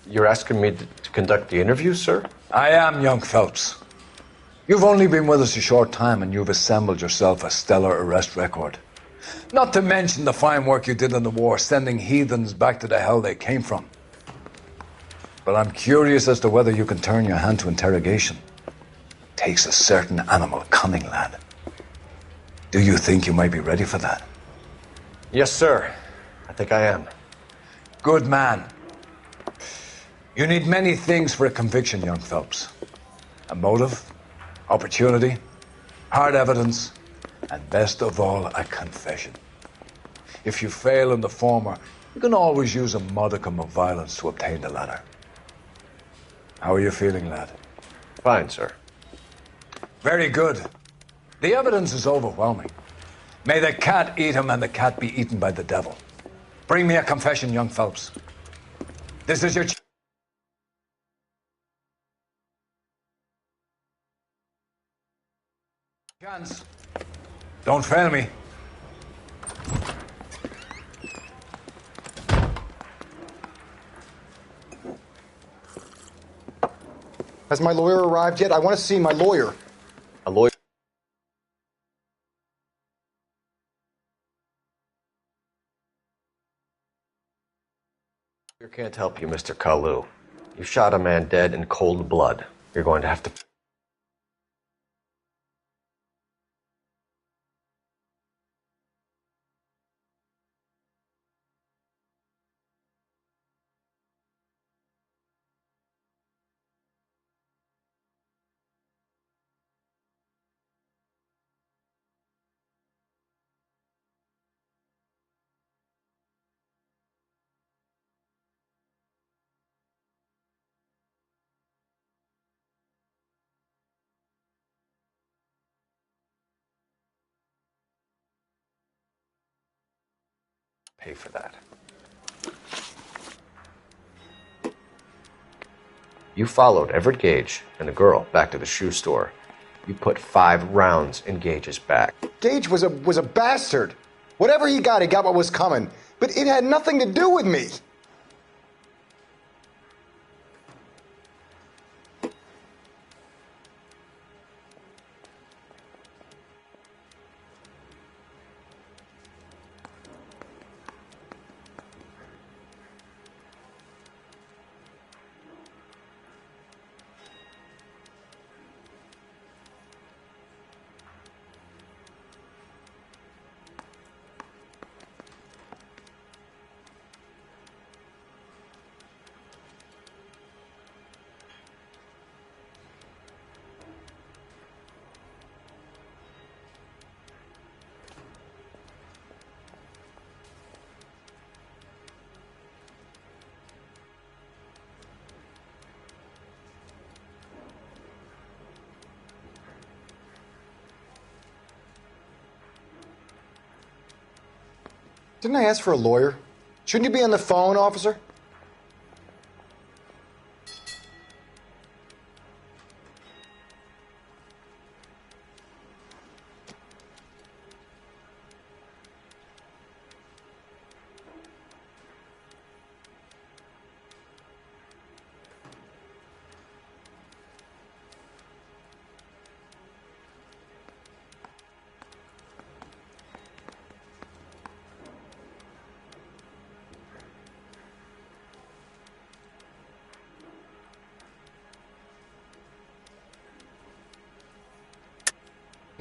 You're asking me to conduct the interview, sir? I am, young Phelps. You've only been with us a short time and you've assembled yourself a stellar arrest record. Not to mention the fine work you did in the war, sending heathens back to the hell they came from. But I'm curious as to whether you can turn your hand to interrogation. Takes a certain animal cunning, lad. Do you think you might be ready for that? Yes, sir. I think I am. Good man. You need many things for a conviction, young Phelps. A motive, opportunity, hard evidence, and best of all, a confession. If you fail in the former, you can always use a modicum of violence to obtain the latter. How are you feeling, lad? Fine, sir. Very good. The evidence is overwhelming. May the cat eat him and the cat be eaten by the devil. Bring me a confession, young Phelps. This is your chance. Don't fail me. Has my lawyer arrived yet? I want to see my lawyer. A lawyer? Can't help you, Mr. Kalu. You shot a man dead in cold blood. You're going to have to pay for that. You followed Everett Gage and the girl back to the shoe store. You put 5 rounds in Gage's back. Gage was a bastard. Whatever he got what was coming. But it had nothing to do with me. Didn't I ask for a lawyer? Shouldn't you be on the phone, officer?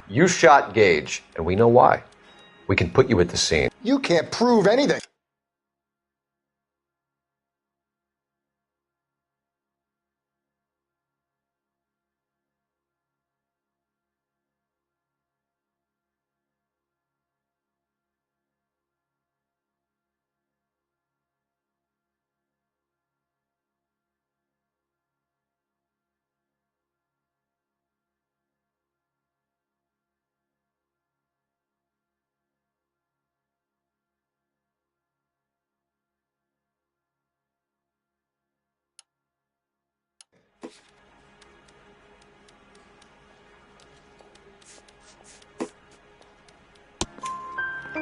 You shot Gage, and we know why. We can put you at the scene. You can't prove anything.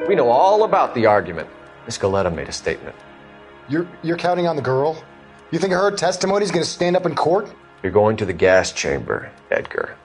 We know all about the argument. Miss Galetta made a statement. You're counting on the girl? You think her testimony's gonna stand up in court? You're going to the gas chamber, Edgar.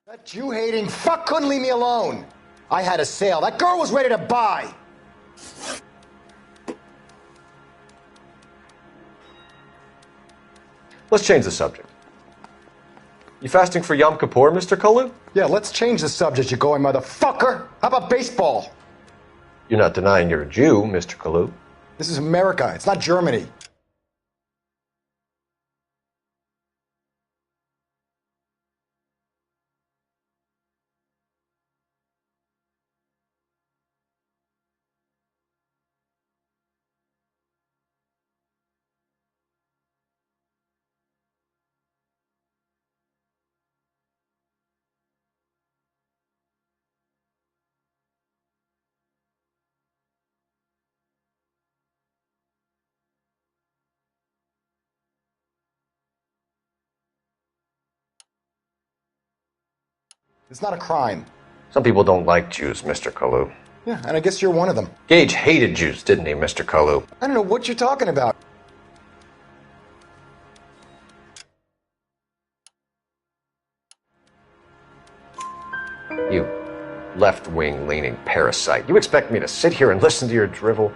That Jew-hating fuck couldn't leave me alone. I had a sale. That girl was ready to buy. Let's change the subject. You fasting for Yom Kippur, Mr. Kalu? Yeah, let's change the subject, you going motherfucker. How about baseball? You're not denying you're a Jew, Mr. Kalu. This is America. It's not Germany. It's not a crime. Some people don't like Jews, Mr. Kalu. Yeah, and I guess you're one of them. Gage hated Jews, didn't he, Mr. Kalu? I don't know what you're talking about. You left-wing leaning parasite. You expect me to sit here and listen to your drivel?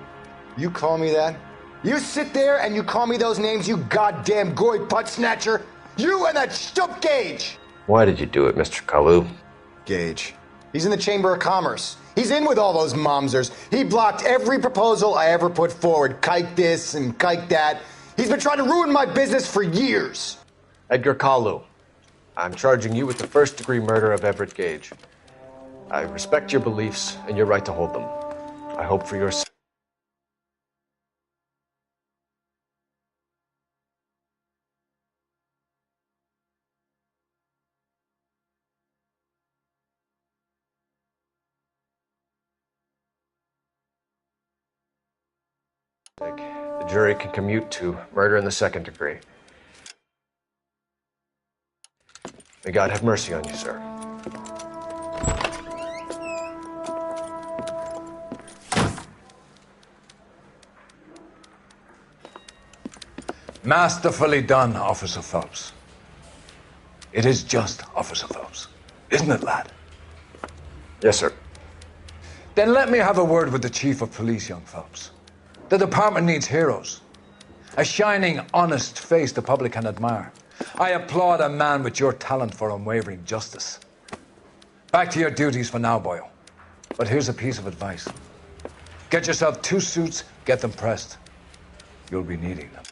You call me that? You sit there and you call me those names, you goddamn goy butt snatcher? You and that stup Gage! Why did you do it, Mr. Kalu? Gage. He's in the Chamber of Commerce. He's in with all those momsers. He blocked every proposal I ever put forward. Kike this and kike that. He's been trying to ruin my business for years. Edgar Kalu, I'm charging you with the first-degree murder of Everett Gage. I respect your beliefs and your right to hold them. I hope for your... The jury can commute to murder in the second degree. May God have mercy on you, sir. Masterfully done, Officer Phelps. It is just, Officer Phelps. Isn't it, lad? Yes, sir. Then let me have a word with the Chief of Police, young Phelps. The department needs heroes. A shining, honest face the public can admire. I applaud a man with your talent for unwavering justice. Back to your duties for now, Boyle. But here's a piece of advice. Get yourself 2 suits, get them pressed. You'll be needing them.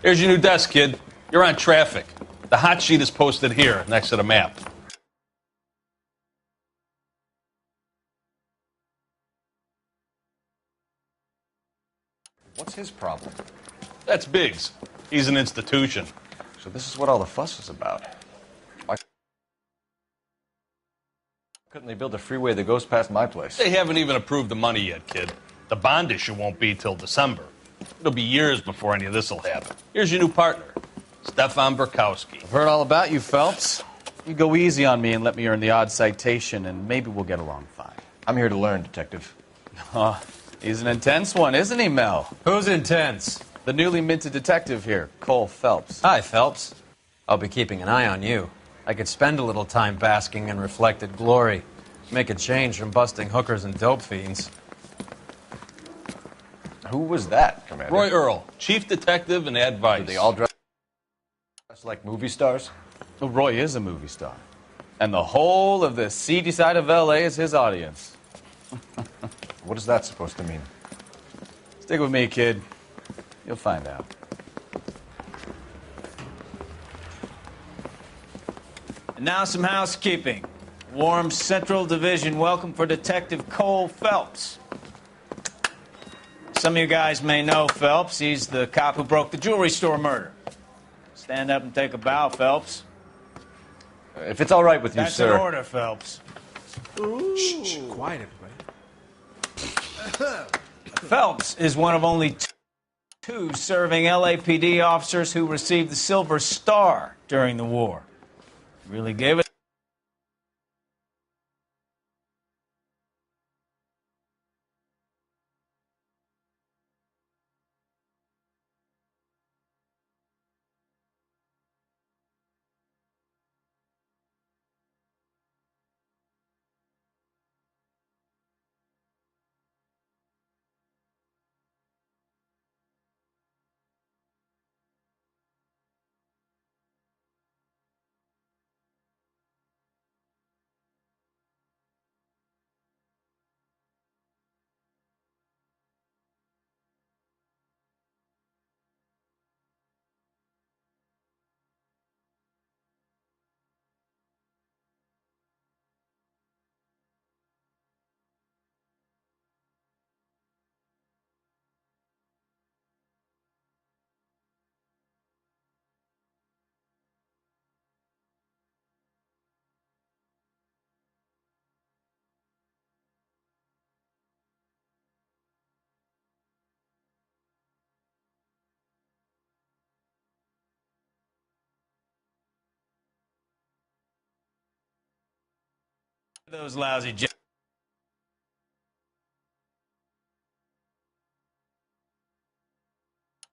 Here's your new desk, kid. You're on traffic. The hot sheet is posted here, next to the map. What's his problem? That's Biggs. He's an institution. So this is what all the fuss is about. Why couldn't they build a freeway that goes past my place? They haven't even approved the money yet, kid. The bond issue won't be till December. It'll be years before any of this will happen. Here's your new partner, Stefan Burkowski. I've heard all about you, Phelps. You go easy on me and let me earn the odd citation, and maybe we'll get along fine. I'm here to learn, Detective. Oh, he's an intense one, isn't he, Mel? Who's intense? The newly minted detective here, Cole Phelps. Hi, Phelps. I'll be keeping an eye on you. I could spend a little time basking in reflected glory. Make a change from busting hookers and dope fiends. Who was that, Commander? Roy Earl, chief detective and advice. Did they all dress like movie stars? Well, Roy is a movie star. And the whole of the seedy side of L.A. is his audience. What is that supposed to mean? Stick with me, kid. You'll find out. And now some housekeeping. Warm Central Division welcome for Detective Cole Phelps. Some of you guys may know Phelps. He's the cop who broke the jewelry store murder. Stand up and take a bow, Phelps. If it's all right with you, That's sir. That's an order, Phelps. Shh, quiet, everybody. Phelps is one of only two serving LAPD officers who received the Silver Star during the war. Really gave it. Those lousy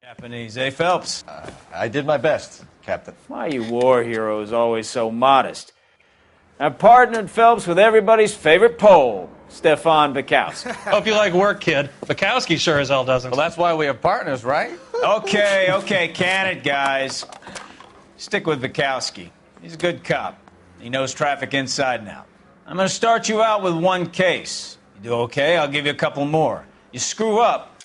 Japanese, eh, Phelps? I did my best, Captain. Why you war heroes always so modest? I've partnered Phelps with everybody's favorite Pole, Stefan Burkowski. Hope you like work, kid. Bukowski sure as hell doesn't. Well, that's why we have partners, right? Okay, can it, guys. Stick with Bukowski. He's a good cop. He knows traffic inside and out. I'm going to start you out with one case. You do okay, I'll give you a couple more. You screw up,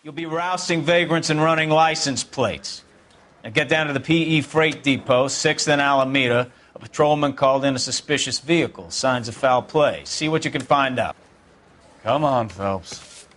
you'll be rousting vagrants and running license plates. Now get down to the PE Freight Depot, 6th and Alameda. A patrolman called in a suspicious vehicle. Signs of foul play. See what you can find out. Come on, Phelps.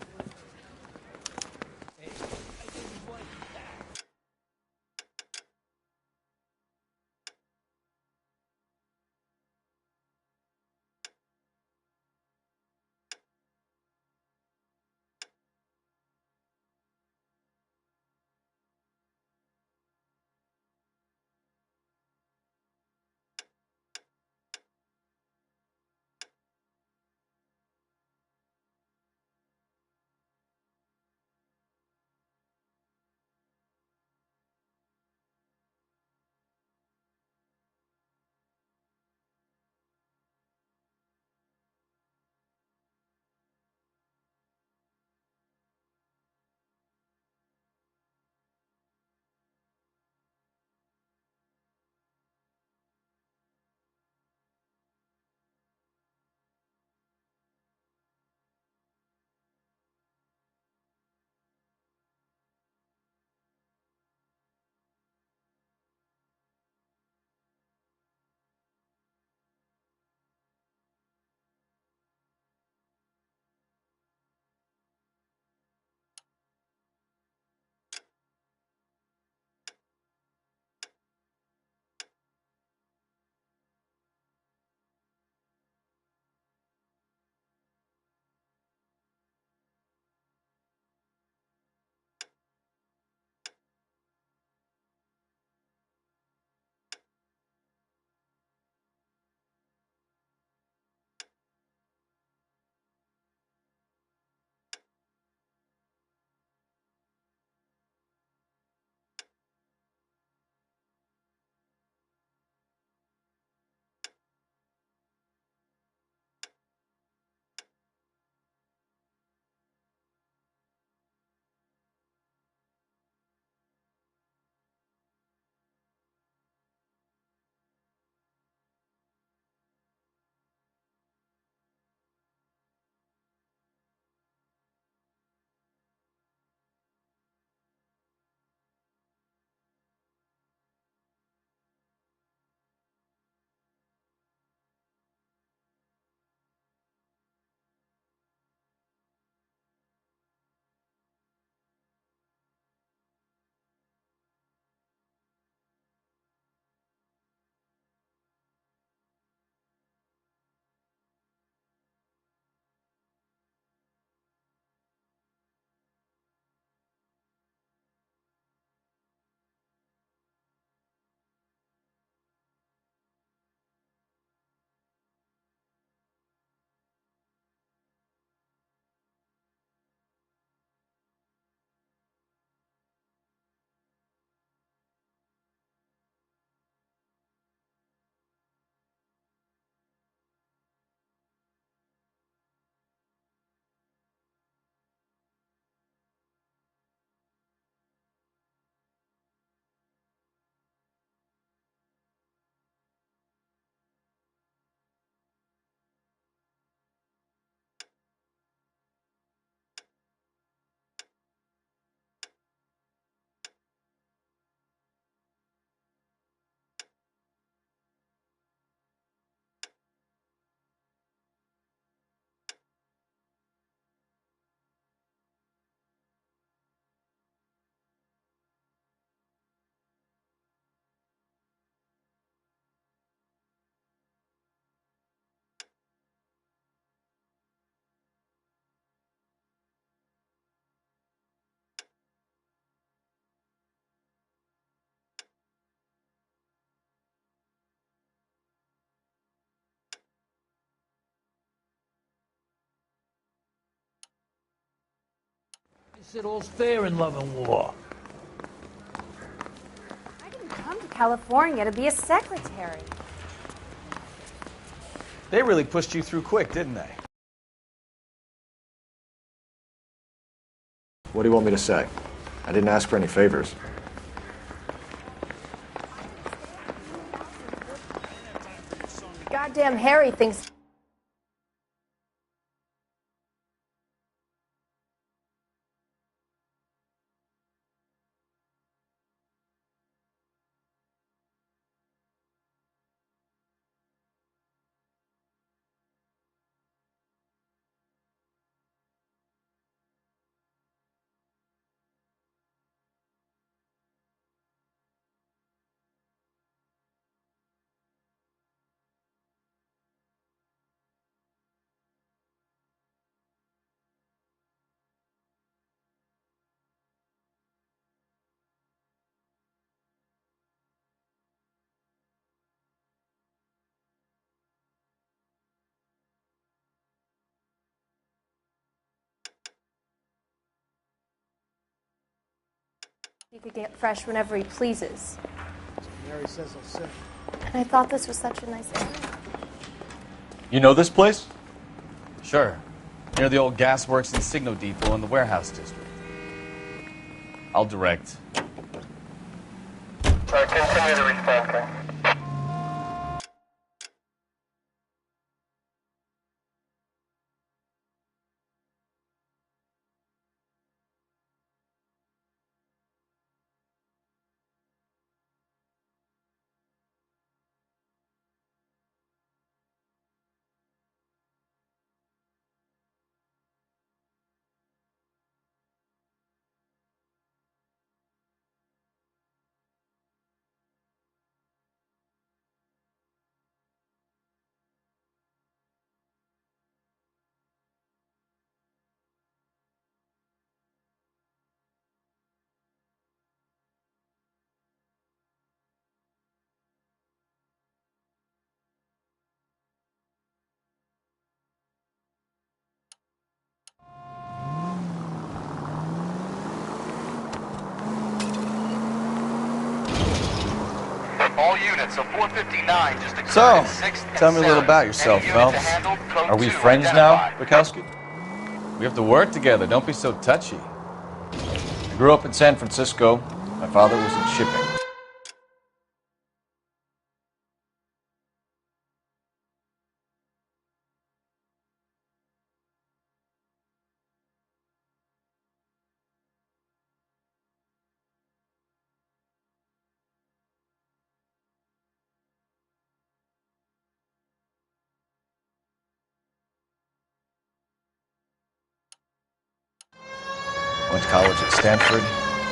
said all's fair in love and war. I didn't come to California to be a secretary. They really pushed you through quick, didn't they? What do you want me to say? I didn't ask for any favors. Goddamn Harry thinks... He could get fresh whenever he pleases. Mary says I'll say. And I thought this was such a nice area. You know this place? Sure. Near the old gasworks and signal depot in the warehouse district. I'll direct. Continue to respond, King. All units of 459 just occurred So, at 6th and tell me a little 7th. about yourself, Any unit to Phelps. handle, code Are we 2 friends now, identified. Bukowski? We have to work together. Don't be so touchy. I grew up in San Francisco. My father was in shipping. Went to college at Stanford.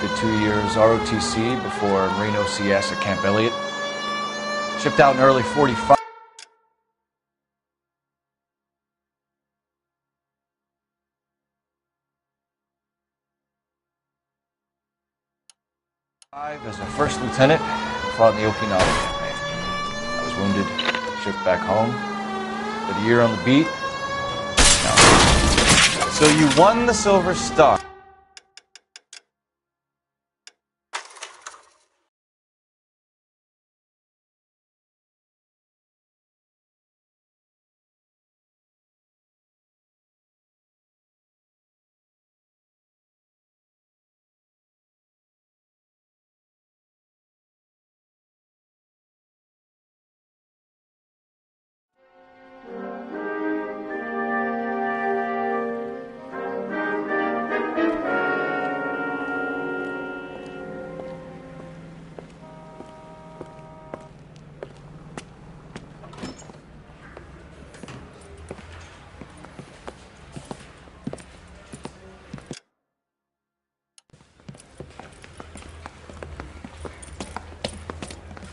Did 2 years ROTC before Marine OCS at Camp Elliott. Shipped out in early 45. As a first lieutenant, fought in the Okinawa campaign. I was wounded, shipped back home. Did a year on the beat. No. So you won the Silver Star.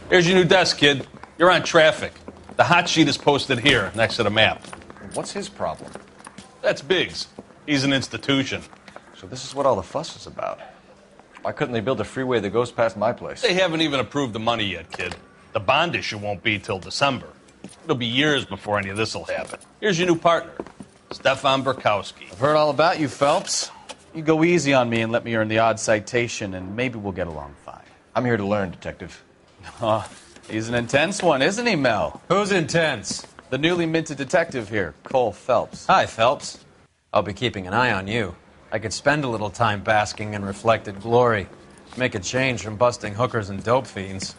Here's your new desk, kid. You're on traffic. The hot sheet is posted here, next to the map. What's his problem? That's Biggs. He's an institution. So this is what all the fuss is about. Why couldn't they build a freeway that goes past my place? They haven't even approved the money yet, kid. The bond issue won't be till December. It'll be years before any of this will happen. Here's your new partner, Stefan Burkowski. I've heard all about you, Phelps. You go easy on me and let me earn the odd citation, and maybe we'll get along fine. I'm here to learn, Detective. Oh, he's an intense one, isn't he, Mel? Who's intense? The newly minted detective here, Cole Phelps. Hi, Phelps. I'll be keeping an eye on you. I could spend a little time basking in reflected glory. Make a change from busting hookers and dope fiends.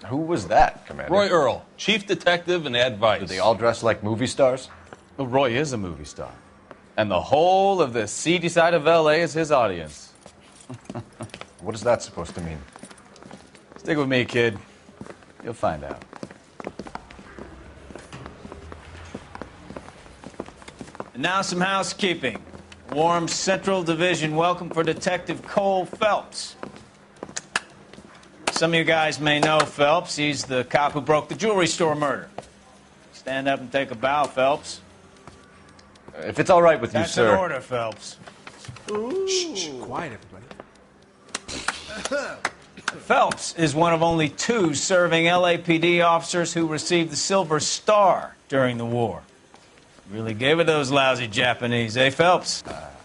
Who was that, Commander? Roy Earl, chief detective and advice. Do they all dress like movie stars? Well, Roy is a movie star. And the whole of the seedy side of L.A. is his audience. What is that supposed to mean? Stick with me, kid. You'll find out. And now some housekeeping. Warm Central Division welcome for Detective Cole Phelps. Some of you guys may know Phelps. He's the cop who broke the jewelry store murder. Stand up and take a bow, Phelps. If it's all right with you, That's sir. an order, Phelps. Shh, quiet, everybody. Phelps is one of only 2 serving LAPD officers who received the Silver Star during the war. Really gave it those lousy Japanese, eh, Phelps?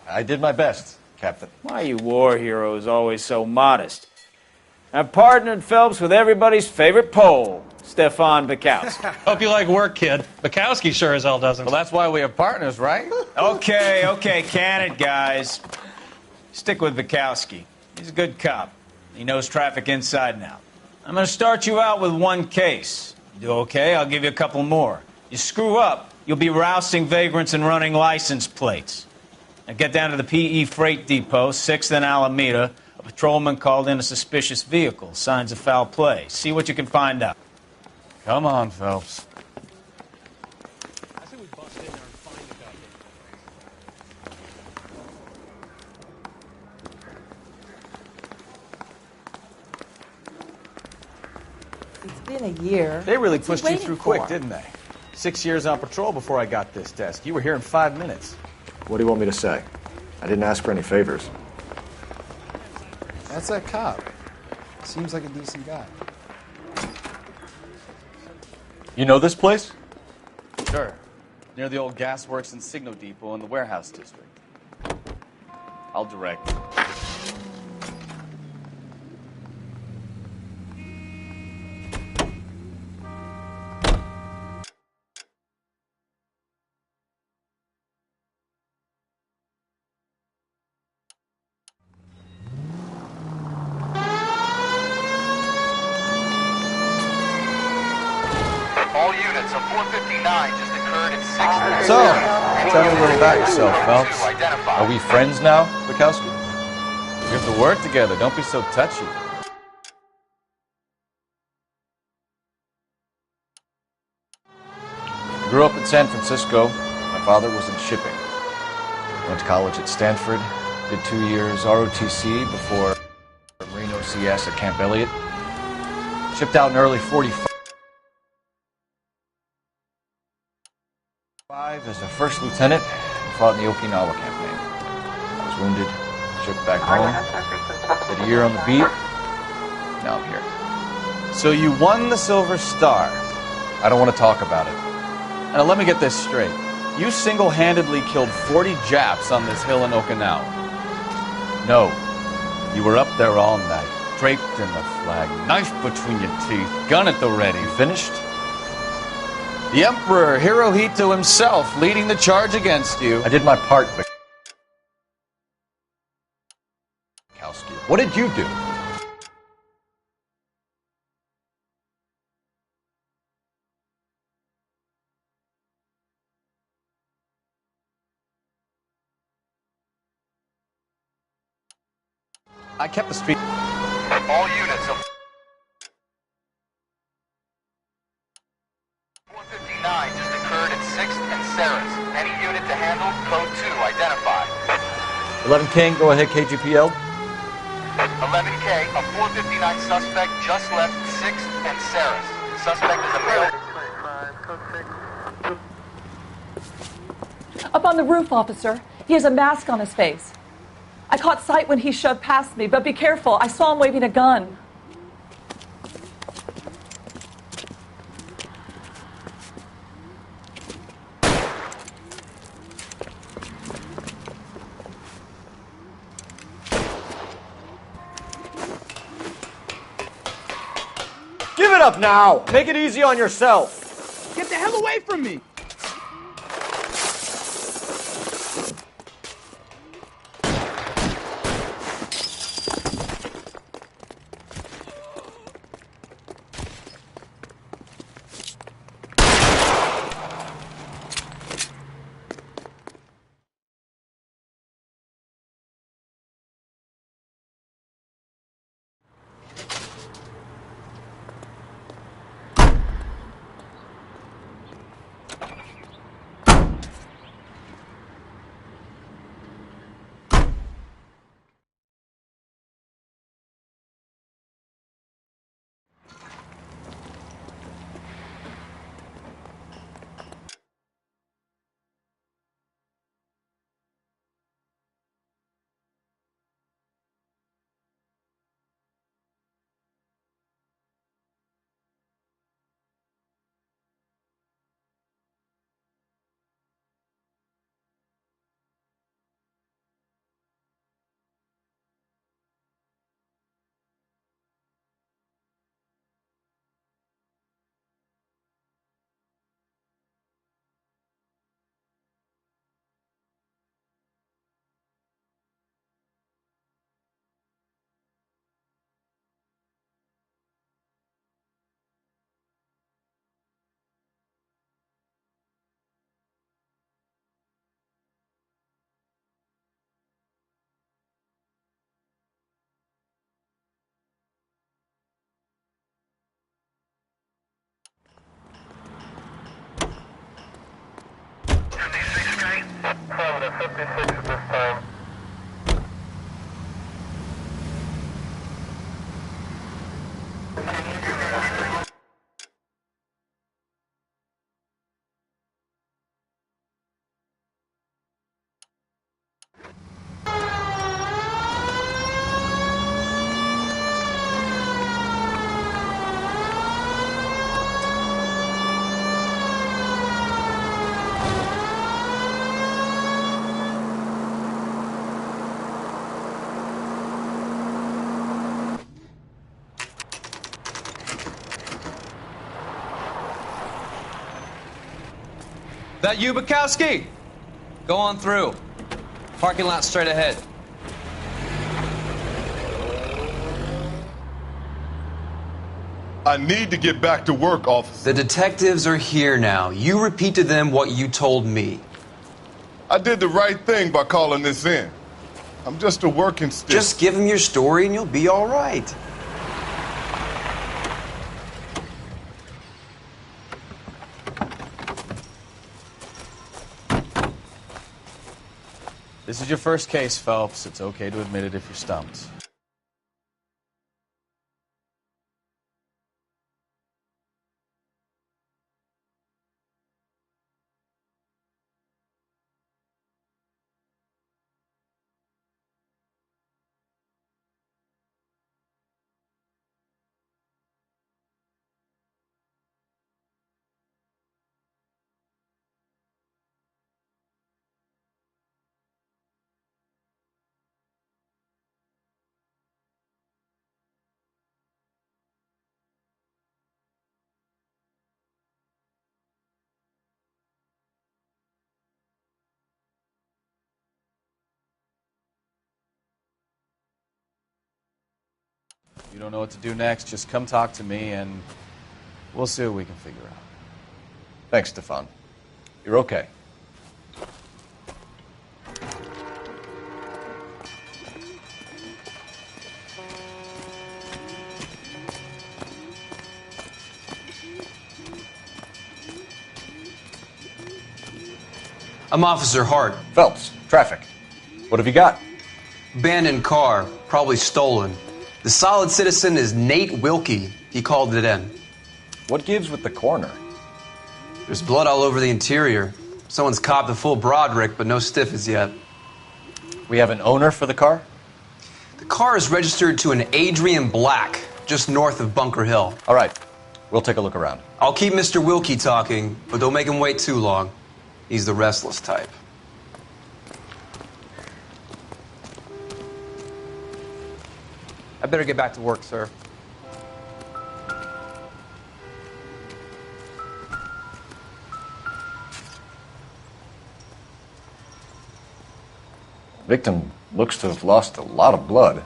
I did my best, Captain. Why you war heroes always so modest? I've partnered Phelps with everybody's favorite Pole, Stefan Bukowski. Hope you like work, kid. Bukowski sure as hell doesn't. Well, that's why we have partners, right? Okay, can it, guys. Stick with Bukowski. He's a good cop. He knows traffic inside and out. I'm going to start you out with 1 case. You do okay, I'll give you a couple more. You screw up, you'll be rousting vagrants and running license plates. Now get down to the PE Freight Depot, 6th and Alameda. A patrolman called in a suspicious vehicle. Signs of foul play. See what you can find out. Come on, Phelps. It's been a year. They really What's he pushed you waiting through for? quick, didn't they? 6 years on patrol before I got this desk. You were here in 5 minutes. What do you want me to say? I didn't ask for any favors. That's that cop. Seems like a decent guy. You know this place? Sure. Near the old gas works and signal depot in the warehouse district. I'll direct. All units, a 459 just occurred at 6th. So, tell me a little about yourself, Phelps. Are we friends now, Bukowski? We have to work together. Don't be so touchy. Grew up in San Francisco. My father was in shipping. Went to college at Stanford. Did 2 years ROTC before Marine OCS at Camp Elliott. Shipped out in early 45 as a first lieutenant and fought in the Okinawa campaign. I was wounded, shipped back home. Did a year on the beat. Now I'm here. So you won the Silver Star. I don't want to talk about it. Now let me get this straight. You single-handedly killed 40 Japs on this hill in Okinawa. No. You were up there all night, draped in the flag, knife between your teeth, gun at the ready. You finished? The Emperor Hirohito himself leading the charge against you. I did my part, Bukowski. What did you do? I kept the street. All units, a 459 just occurred at 6th and Sarah's. Any unit to handle, code 2, identify. 11 King, go ahead, KGPL. 11K, a 459 suspect just left 6th and Sarah's. Suspect is a male. Up on the roof, officer. He has a mask on his face. I caught sight when he shoved past me, but be careful. I saw him waving a gun. Give it up now! Make it easy on yourself! Get the hell away from me! That you, Bukowski? Go on through. Parking lot straight ahead. I need to get back to work, officer. The detectives are here now. You repeat to them what you told me. I did the right thing by calling this in. I'm just a working stick. Just give them your story and you'll be all right. This is your first case, Phelps. It's okay to admit it if you're stumped. You don't know what to do next, just come talk to me and we'll see what we can figure out. Thanks, Stefan. You're okay. I'm Officer Hart. Phelps, traffic. What have you got? Abandoned car, probably stolen. The solid citizen is Nate Wilkie. He called it in. What gives with the coroner? There's blood all over the interior. Someone's copped a full Broderick, but no stiffs yet. We have an owner for the car? The car is registered to an Adrian Black, just north of Bunker Hill. All right. We'll take a look around. I'll keep Mr. Wilkie talking, but don't make him wait too long. He's the restless type. I better get back to work, sir. Victim looks to have lost a lot of blood.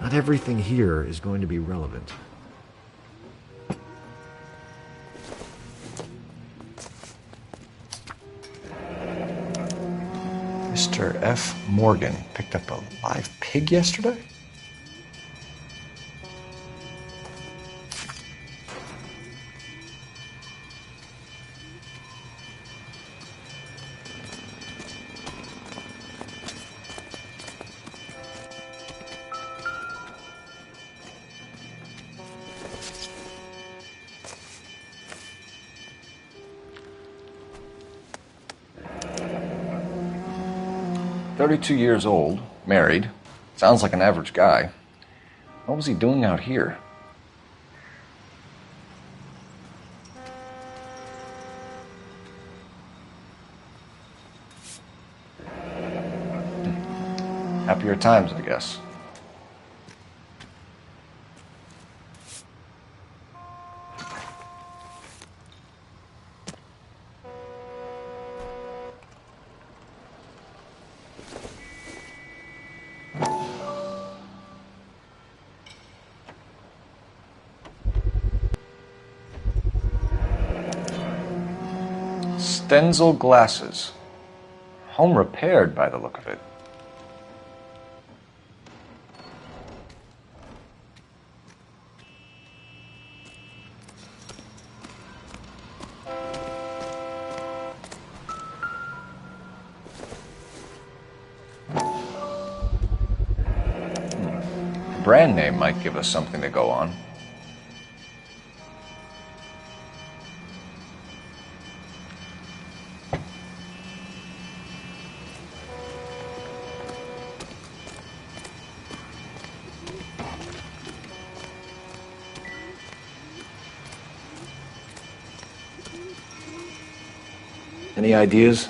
Not everything here is going to be relevant. Mr. F. Morgan picked up a live pig yesterday? "32 years old, married. Sounds like an average guy. What was he doing out here?" Happier times, I guess. Stenzel glasses. Home repaired by the look of it. The brand name might give us something to go on. Any ideas?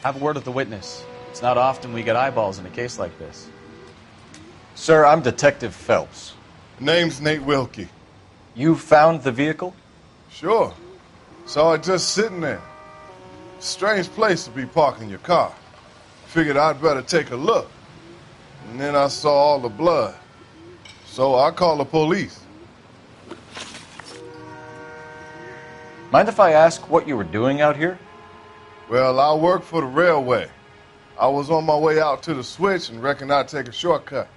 Have a word with the witness. It's not often we get eyeballs in a case like this. Sir, I'm Detective Phelps. Name's Nate Wilkie. You found the vehicle? Sure. Saw it just sitting there. Strange place to be parking your car. Figured I'd better take a look. And then I saw all the blood. So I called the police. Mind if I ask what you were doing out here? Well, I work for the railway. I was on my way out to the switch and reckoned I'd take a shortcut.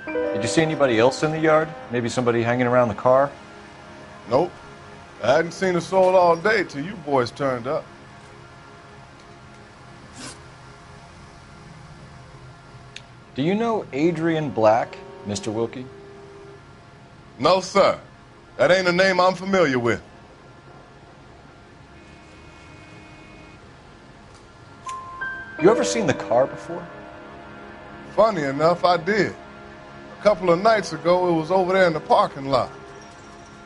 Did you see anybody else in the yard? Maybe somebody hanging around the car? Nope. I hadn't seen a soul all day till you boys turned up. Do you know Adrian Black, Mr. Wilkie? No, sir. That ain't a name I'm familiar with. You ever seen the car before? Funny enough, I did. A couple of nights ago, it was over there in the parking lot.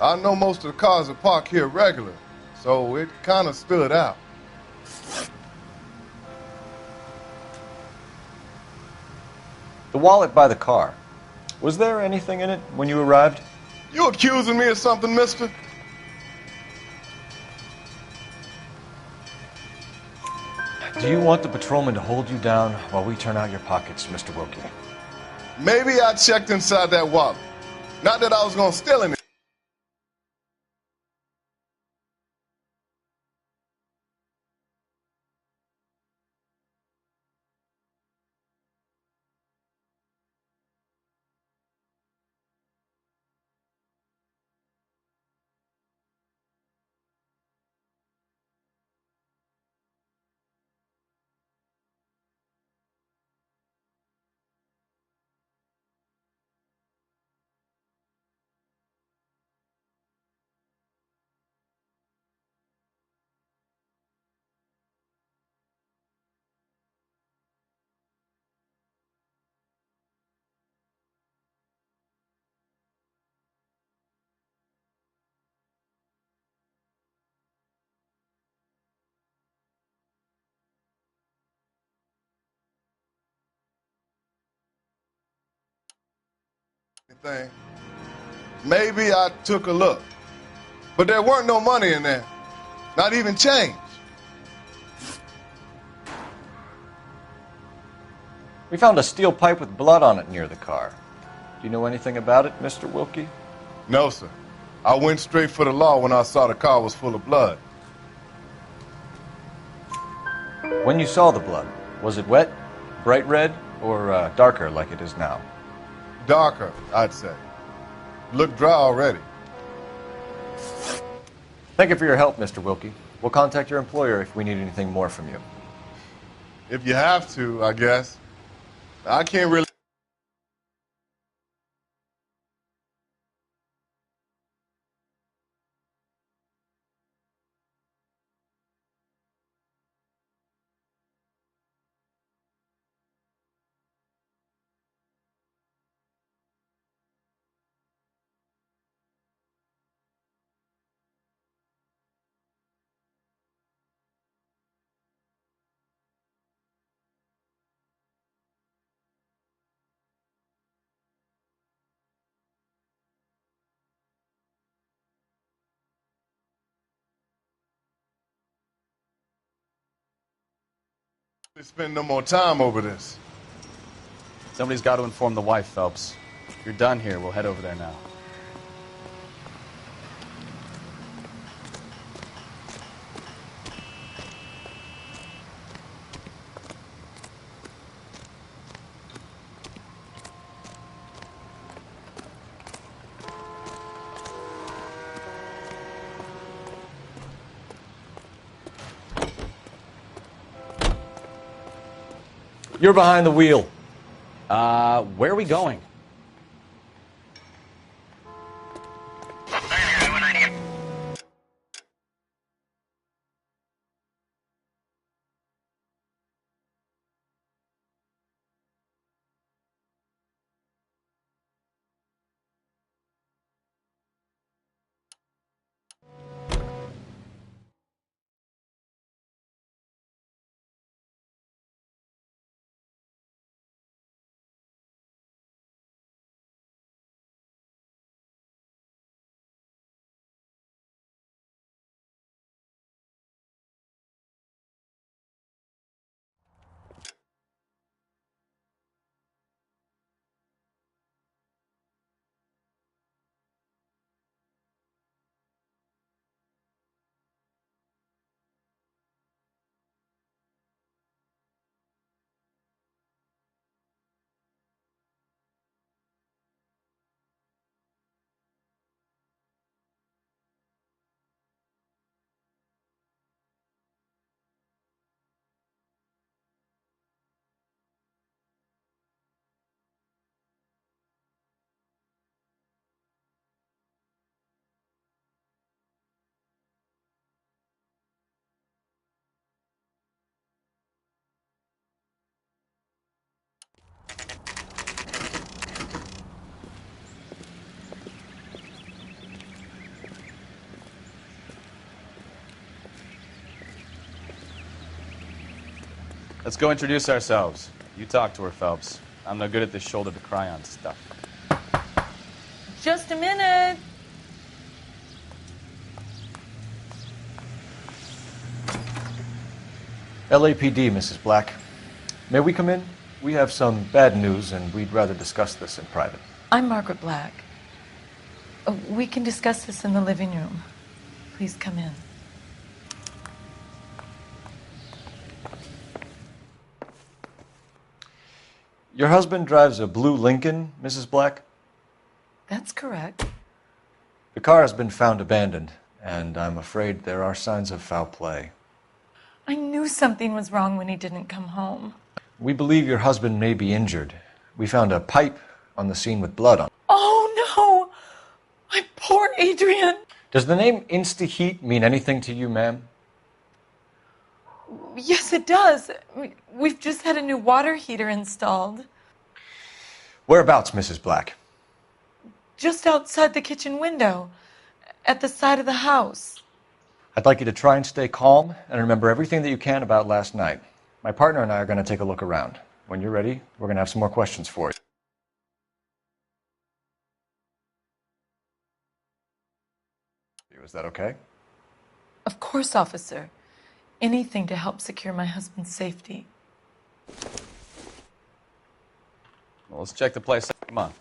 I know most of the cars are parked here regular, so it kind of stood out. The wallet by the car. Was there anything in it when you arrived? You accusing me of something, mister? Do you want the patrolman to hold you down while we turn out your pockets, Mr. Wilkie? Maybe I checked inside that wallet. Not that I was gonna steal anything. thing. Maybe I took a look. But there weren't no money in there. Not even change. We found a steel pipe with blood on it near the car. Do you know anything about it, Mr. Wilkie? No, sir. I went straight for the law when I saw the car was full of blood. When you saw the blood, was it wet, bright red, or darker like it is now? Darker, I'd say. Looked dry already. Thank you for your help, Mr. Wilkie. We'll contact your employer if we need anything more from you. If you have to, I guess. I can't really... spend no more time over this. Somebody's got to inform the wife, Phelps. If you're done here, we'll head over there now. You're behind the wheel. Where are we going? Let's go introduce ourselves. You talk to her, Phelps. I'm no good at this shoulder to cry on stuff. Just a minute. LAPD, Mrs. Black. May we come in? We have some bad news, and we'd rather discuss this in private. I'm Margaret Black. We can discuss this in the living room. Please come in. Your husband drives a blue Lincoln, Mrs. Black? That's correct. The car has been found abandoned, and I'm afraid there are signs of foul play. I knew something was wrong when he didn't come home. We believe your husband may be injured. We found a pipe on the scene with blood on it. Oh, no! My poor Adrian! Does the name Insta-Heat mean anything to you, ma'am? Yes, it does. We've just had a new water heater installed. Whereabouts, Mrs. Black? Just outside the kitchen window, at the side of the house. I'd like you to try and stay calm and remember everything that you can about last night. My partner and I are going to take a look around. When you're ready, we're going to have some more questions for you. Is that okay? Of course, officer. Anything to help secure my husband's safety. Well, let's check the place. Come on.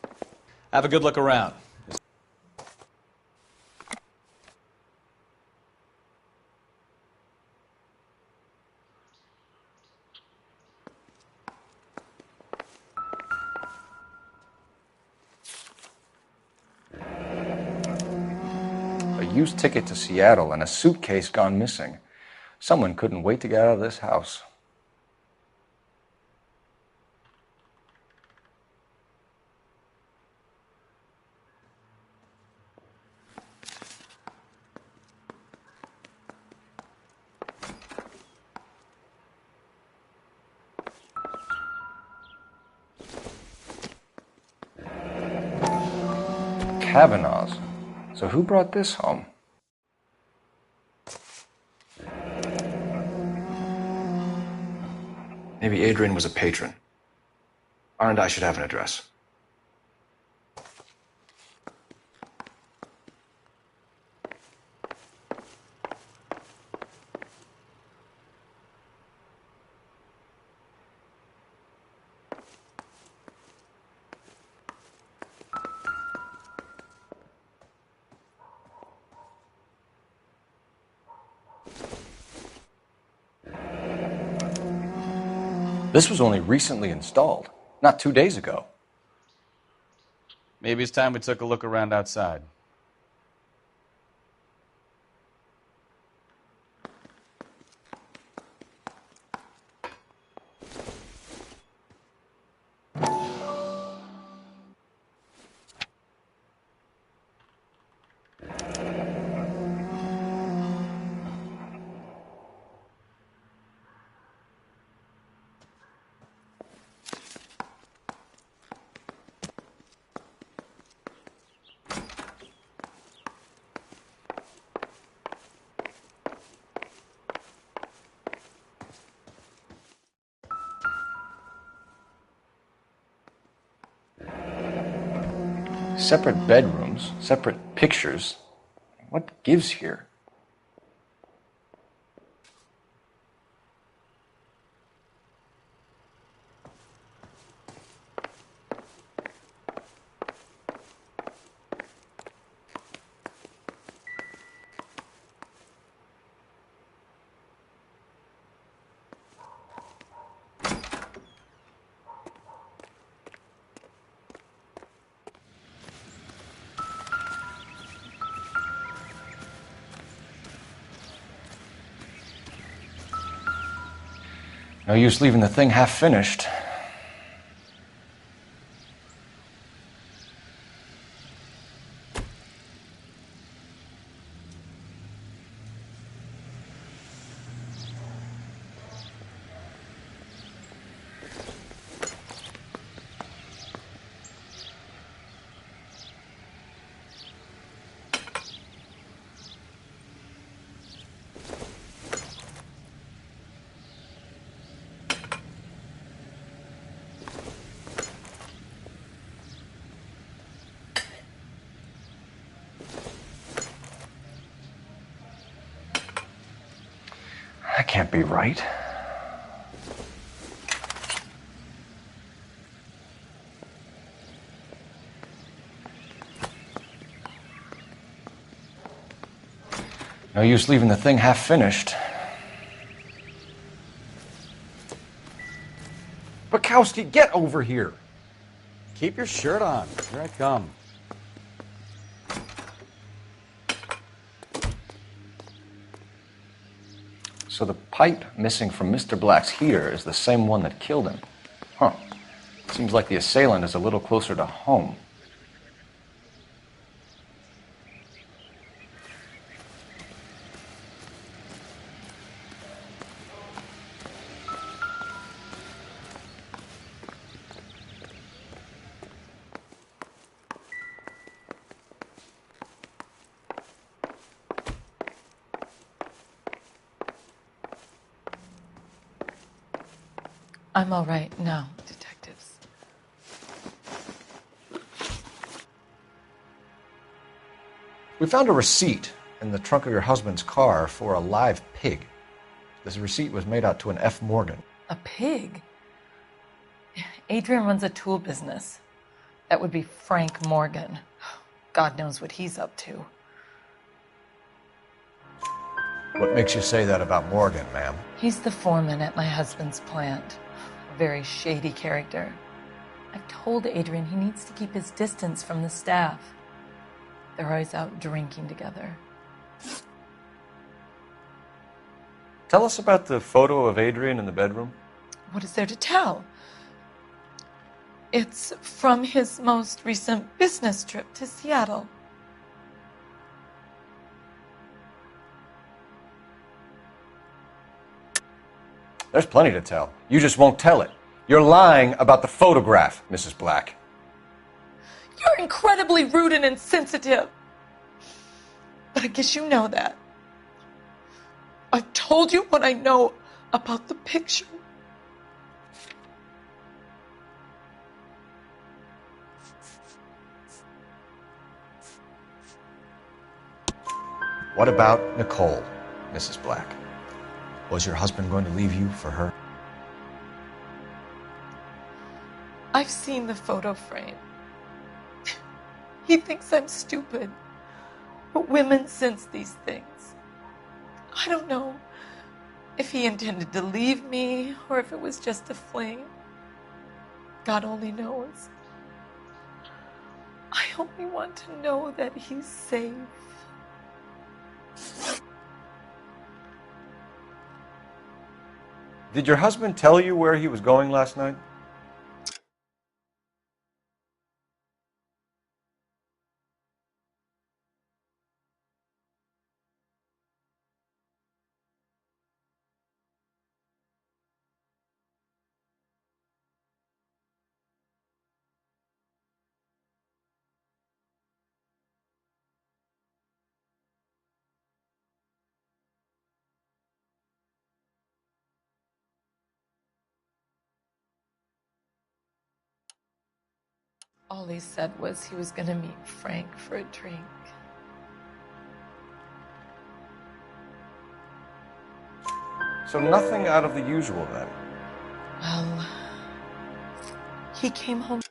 Have a good look around. A used ticket to Seattle and a suitcase gone missing. Someone couldn't wait to get out of this house. Kavanaugh's. So who brought this home? Maybe Adrian was a patron. R&I should have an address. This was only recently installed, not 2 days ago. Maybe it's time we took a look around outside. Separate bedrooms, separate pictures. What gives here? No use leaving the thing half finished. That can't be right. No use leaving the thing half finished. Bukowski, get over here! Keep your shirt on. Here I come. So the pipe missing from Mr. Black's heater is the same one that killed him. Huh. Seems like the assailant is a little closer to home. I'm all right now, detectives. We found a receipt in the trunk of your husband's car for a live pig. This receipt was made out to an F. Morgan. A pig? Adrian runs a tool business. That would be Frank Morgan. God knows what he's up to. What makes you say that about Morgan, ma'am? He's the foreman at my husband's plant. A very shady character. I've told Adrian he needs to keep his distance from the staff. They're always out drinking together. Tell us about the photo of Adrian in the bedroom. What is there to tell? It's from his most recent business trip to Seattle. There's plenty to tell. You just won't tell it. You're lying about the photograph, Mrs. Black. You're incredibly rude and insensitive. But I guess you know that. I've told you what I know about the picture. What about Nicole, Mrs. Black? Was your husband going to leave you for her? I've seen the photo frame. He thinks I'm stupid. But women sense these things. I don't know if he intended to leave me or if it was just a fling. God only knows. I only want to know that he's safe. Did your husband tell you where he was going last night? All he said was he was going to meet Frank for a drink. So nothing out of the usual then? Well, he came home.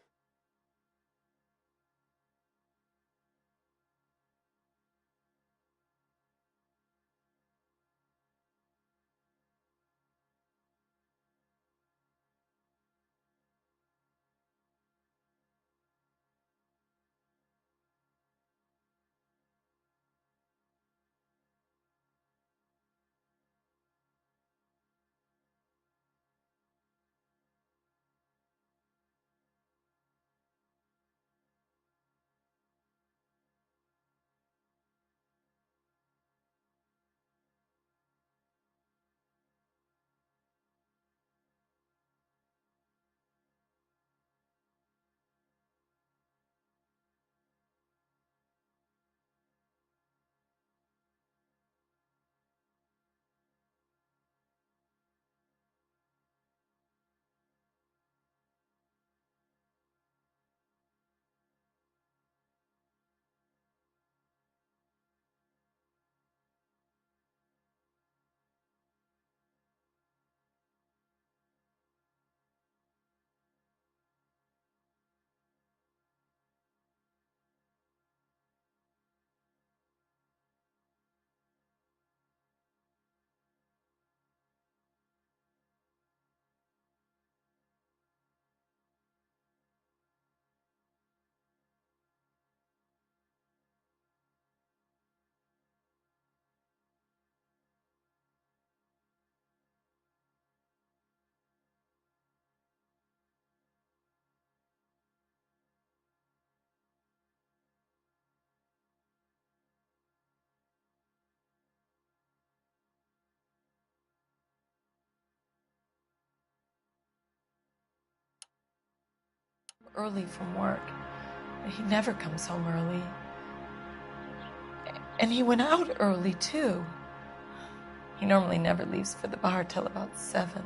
Early from work. He never comes home early. And he went out early, too. He normally never leaves for the bar till about 7.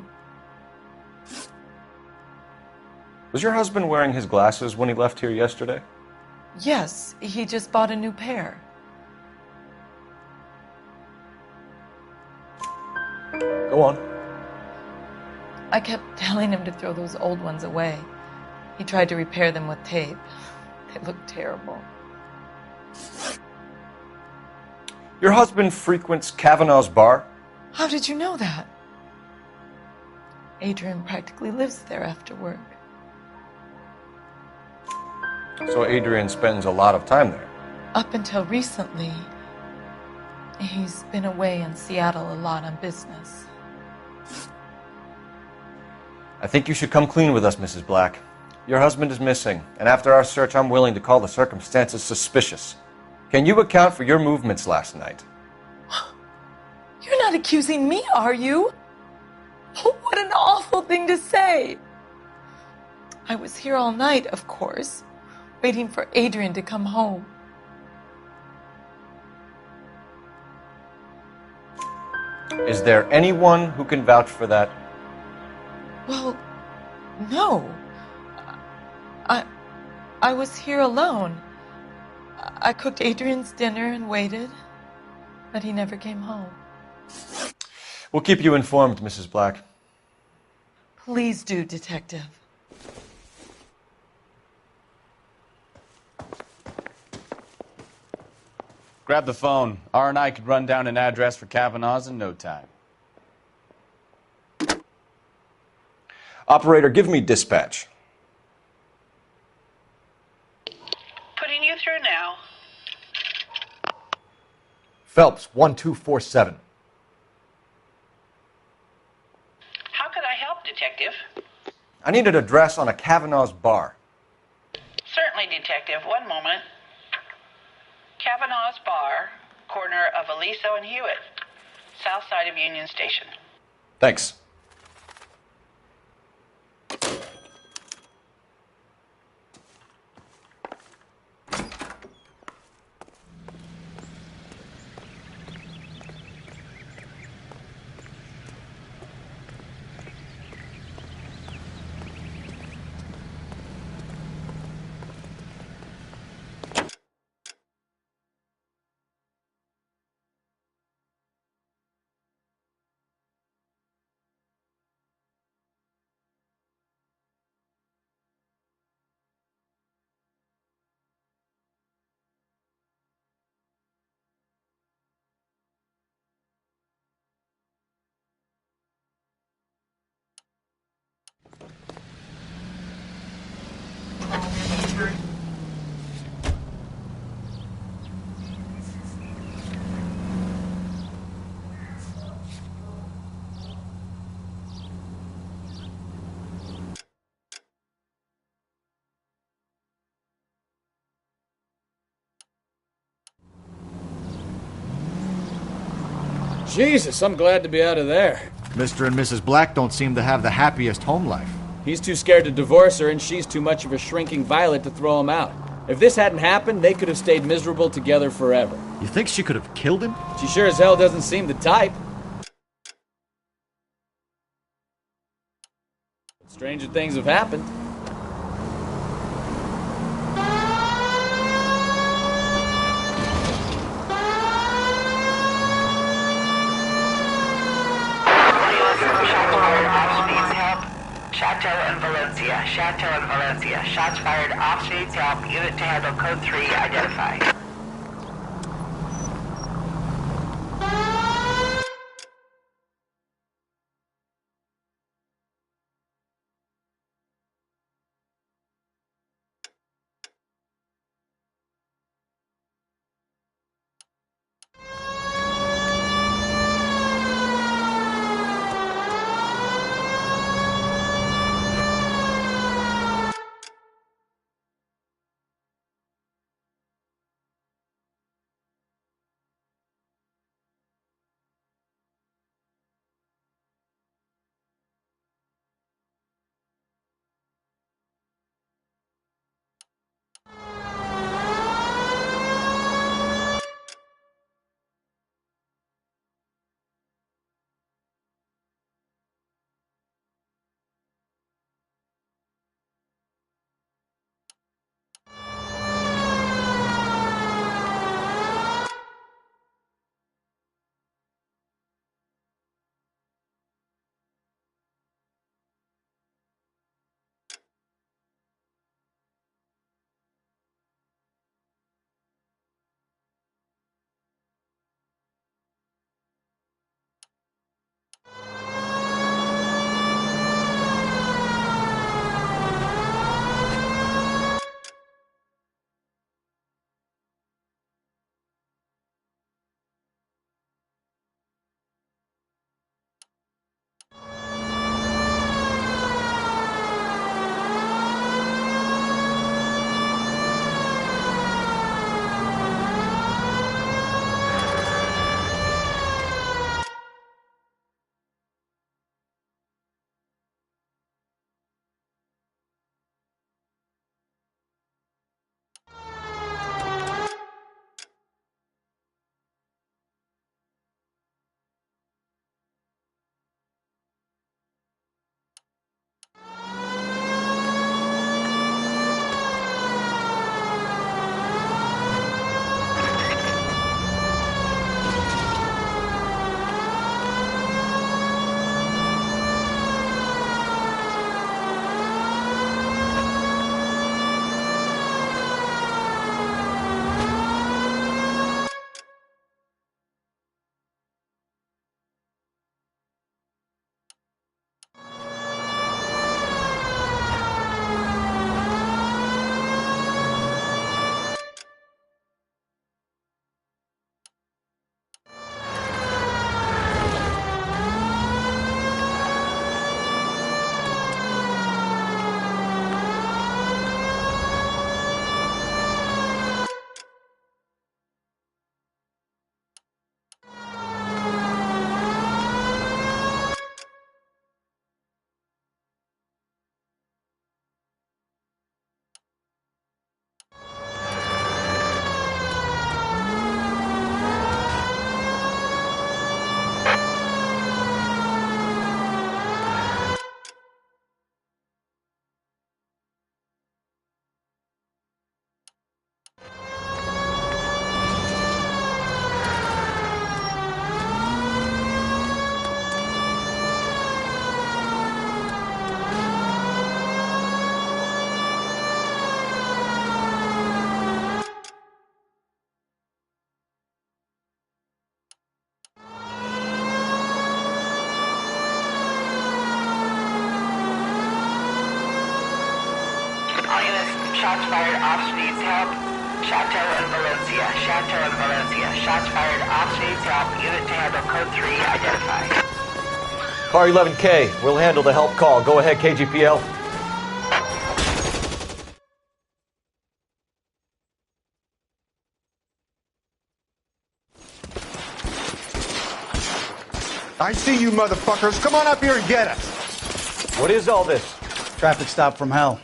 Was your husband wearing his glasses when he left here yesterday? Yes, he just bought a new pair. Go on. I kept telling him to throw those old ones away. He tried to repair them with tape. They looked terrible. Your husband frequents Kavanaugh's bar? How did you know that? Adrian practically lives there after work. So Adrian spends a lot of time there. Up until recently, he's been away in Seattle a lot on business. I think you should come clean with us, Mrs. Black. Your husband is missing, and after our search, I'm willing to call the circumstances suspicious. Can you account for your movements last night? You're not accusing me, are you? What an awful thing to say. I was here all night, of course, waiting for Adrian to come home. Is there anyone who can vouch for that? Well, no. I was here alone. I cooked Adrian's dinner and waited, but he never came home. We'll keep you informed, Mrs. Black. Please do, Detective. Grab the phone. R&I could run down an address for Kavanaugh's in no time. Operator, give me dispatch. Putting you through now. Phelps, 1247. How could I help, Detective? I need an address on a Kavanaugh's bar. Certainly, Detective. One moment. Kavanaugh's Bar, corner of Aliso and Hewitt, south side of Union Station. Thanks. Jesus, I'm glad to be out of there. Mr. and Mrs. Black don't seem to have the happiest home life. He's too scared to divorce her, and she's too much of a shrinking violet to throw him out. If this hadn't happened, they could have stayed miserable together forever. You think she could have killed him? She sure as hell doesn't seem the type. Stranger things have happened. Chateau and Valencia. Chateau and Valencia. Shots fired off streets. Help. Unit to handle code 3. Identify. Shots fired. Officer needs help. Chateau and Valencia. Chateau and Valencia. Shots fired. Officer needs help. Unit to handle code 3 identified. Car 11K, we'll handle the help call. Go ahead, KGPL. I see you motherfuckers. Come on up here and get us. What is all this? Traffic stop from hell.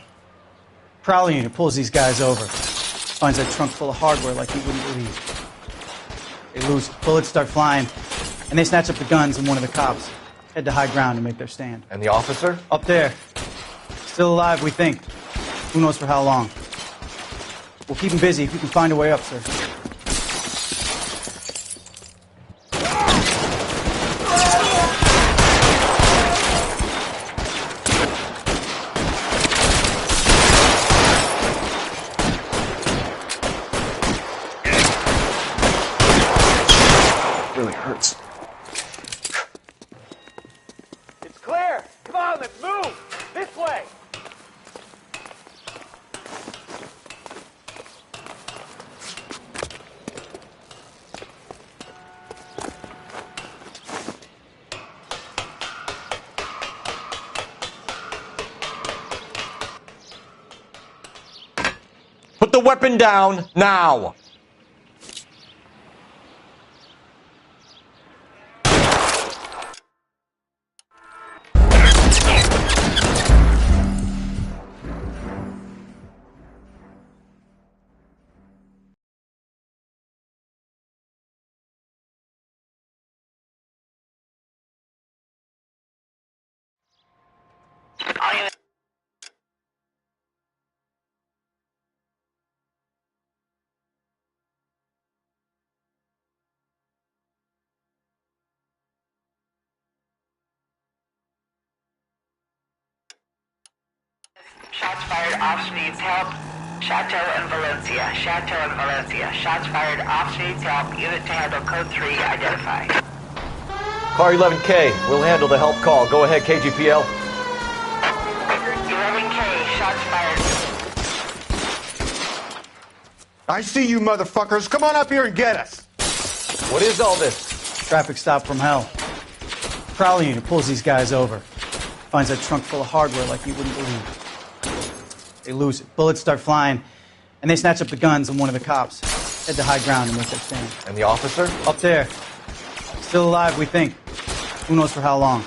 Prowler unit pulls these guys over. Finds that trunk full of hardware like you wouldn't believe. They lose it. Bullets start flying. And they snatch up the guns and one of the cops. Head to high ground and make their stand. And the officer? Up there. Still alive, we think. Who knows for how long. We'll keep him busy if we can find a way up, sir. Really hurts. It's clear. Come on, let's move. This way. Put the weapon down now. Shots fired. Officer needs help. Chateau and Valencia. Chateau and Valencia. Shots fired. Officer needs help. Unit to handle code 3 identified. Car 11K, we'll handle the help call. Go ahead, KGPL. 11K. Shots fired. I see you motherfuckers. Come on up here and get us. What is all this? Traffic stop from hell. Prowler unit pulls these guys over. Finds that trunk full of hardware like you wouldn't believe. They lose it. Bullets start flying. And they snatch up the guns and one of the cops. Head to high ground and make their stand. And the officer? Up there. Still alive, we think. Who knows for how long.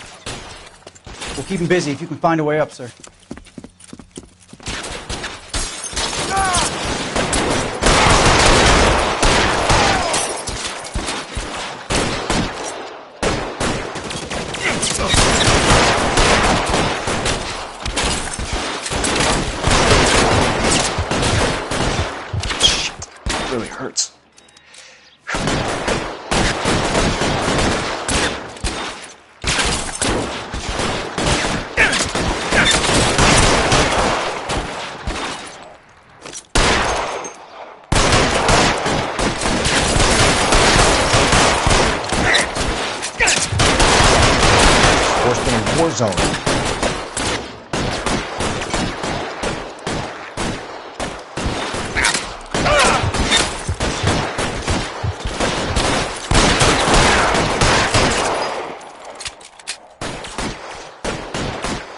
We'll keep him busy if you can find a way up, sir. Really hurts. Worse than a war zone.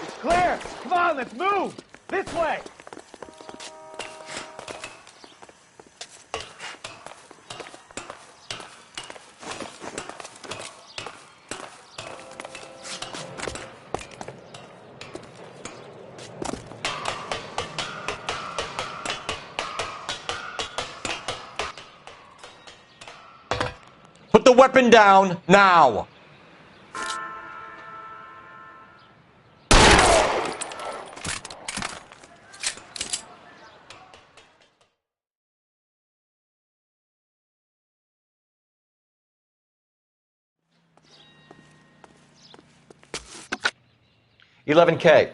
It's clear. Come on, let's move. This way. Put the weapon down now. "11K,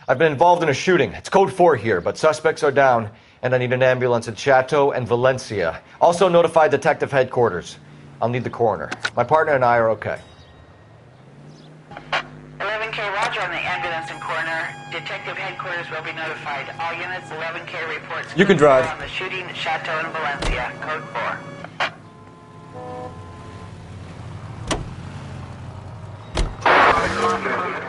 I've been involved in a shooting. It's code 4 here, but suspects are down, and I need an ambulance in Chateau and Valencia. Also notify detective headquarters. I'll need the coroner. My partner and I are okay." 11K, roger on the ambulance and coroner. Detective headquarters will be notified. All units, 11K reports. You can drive. On the shooting at Chateau in Valencia. Code 4.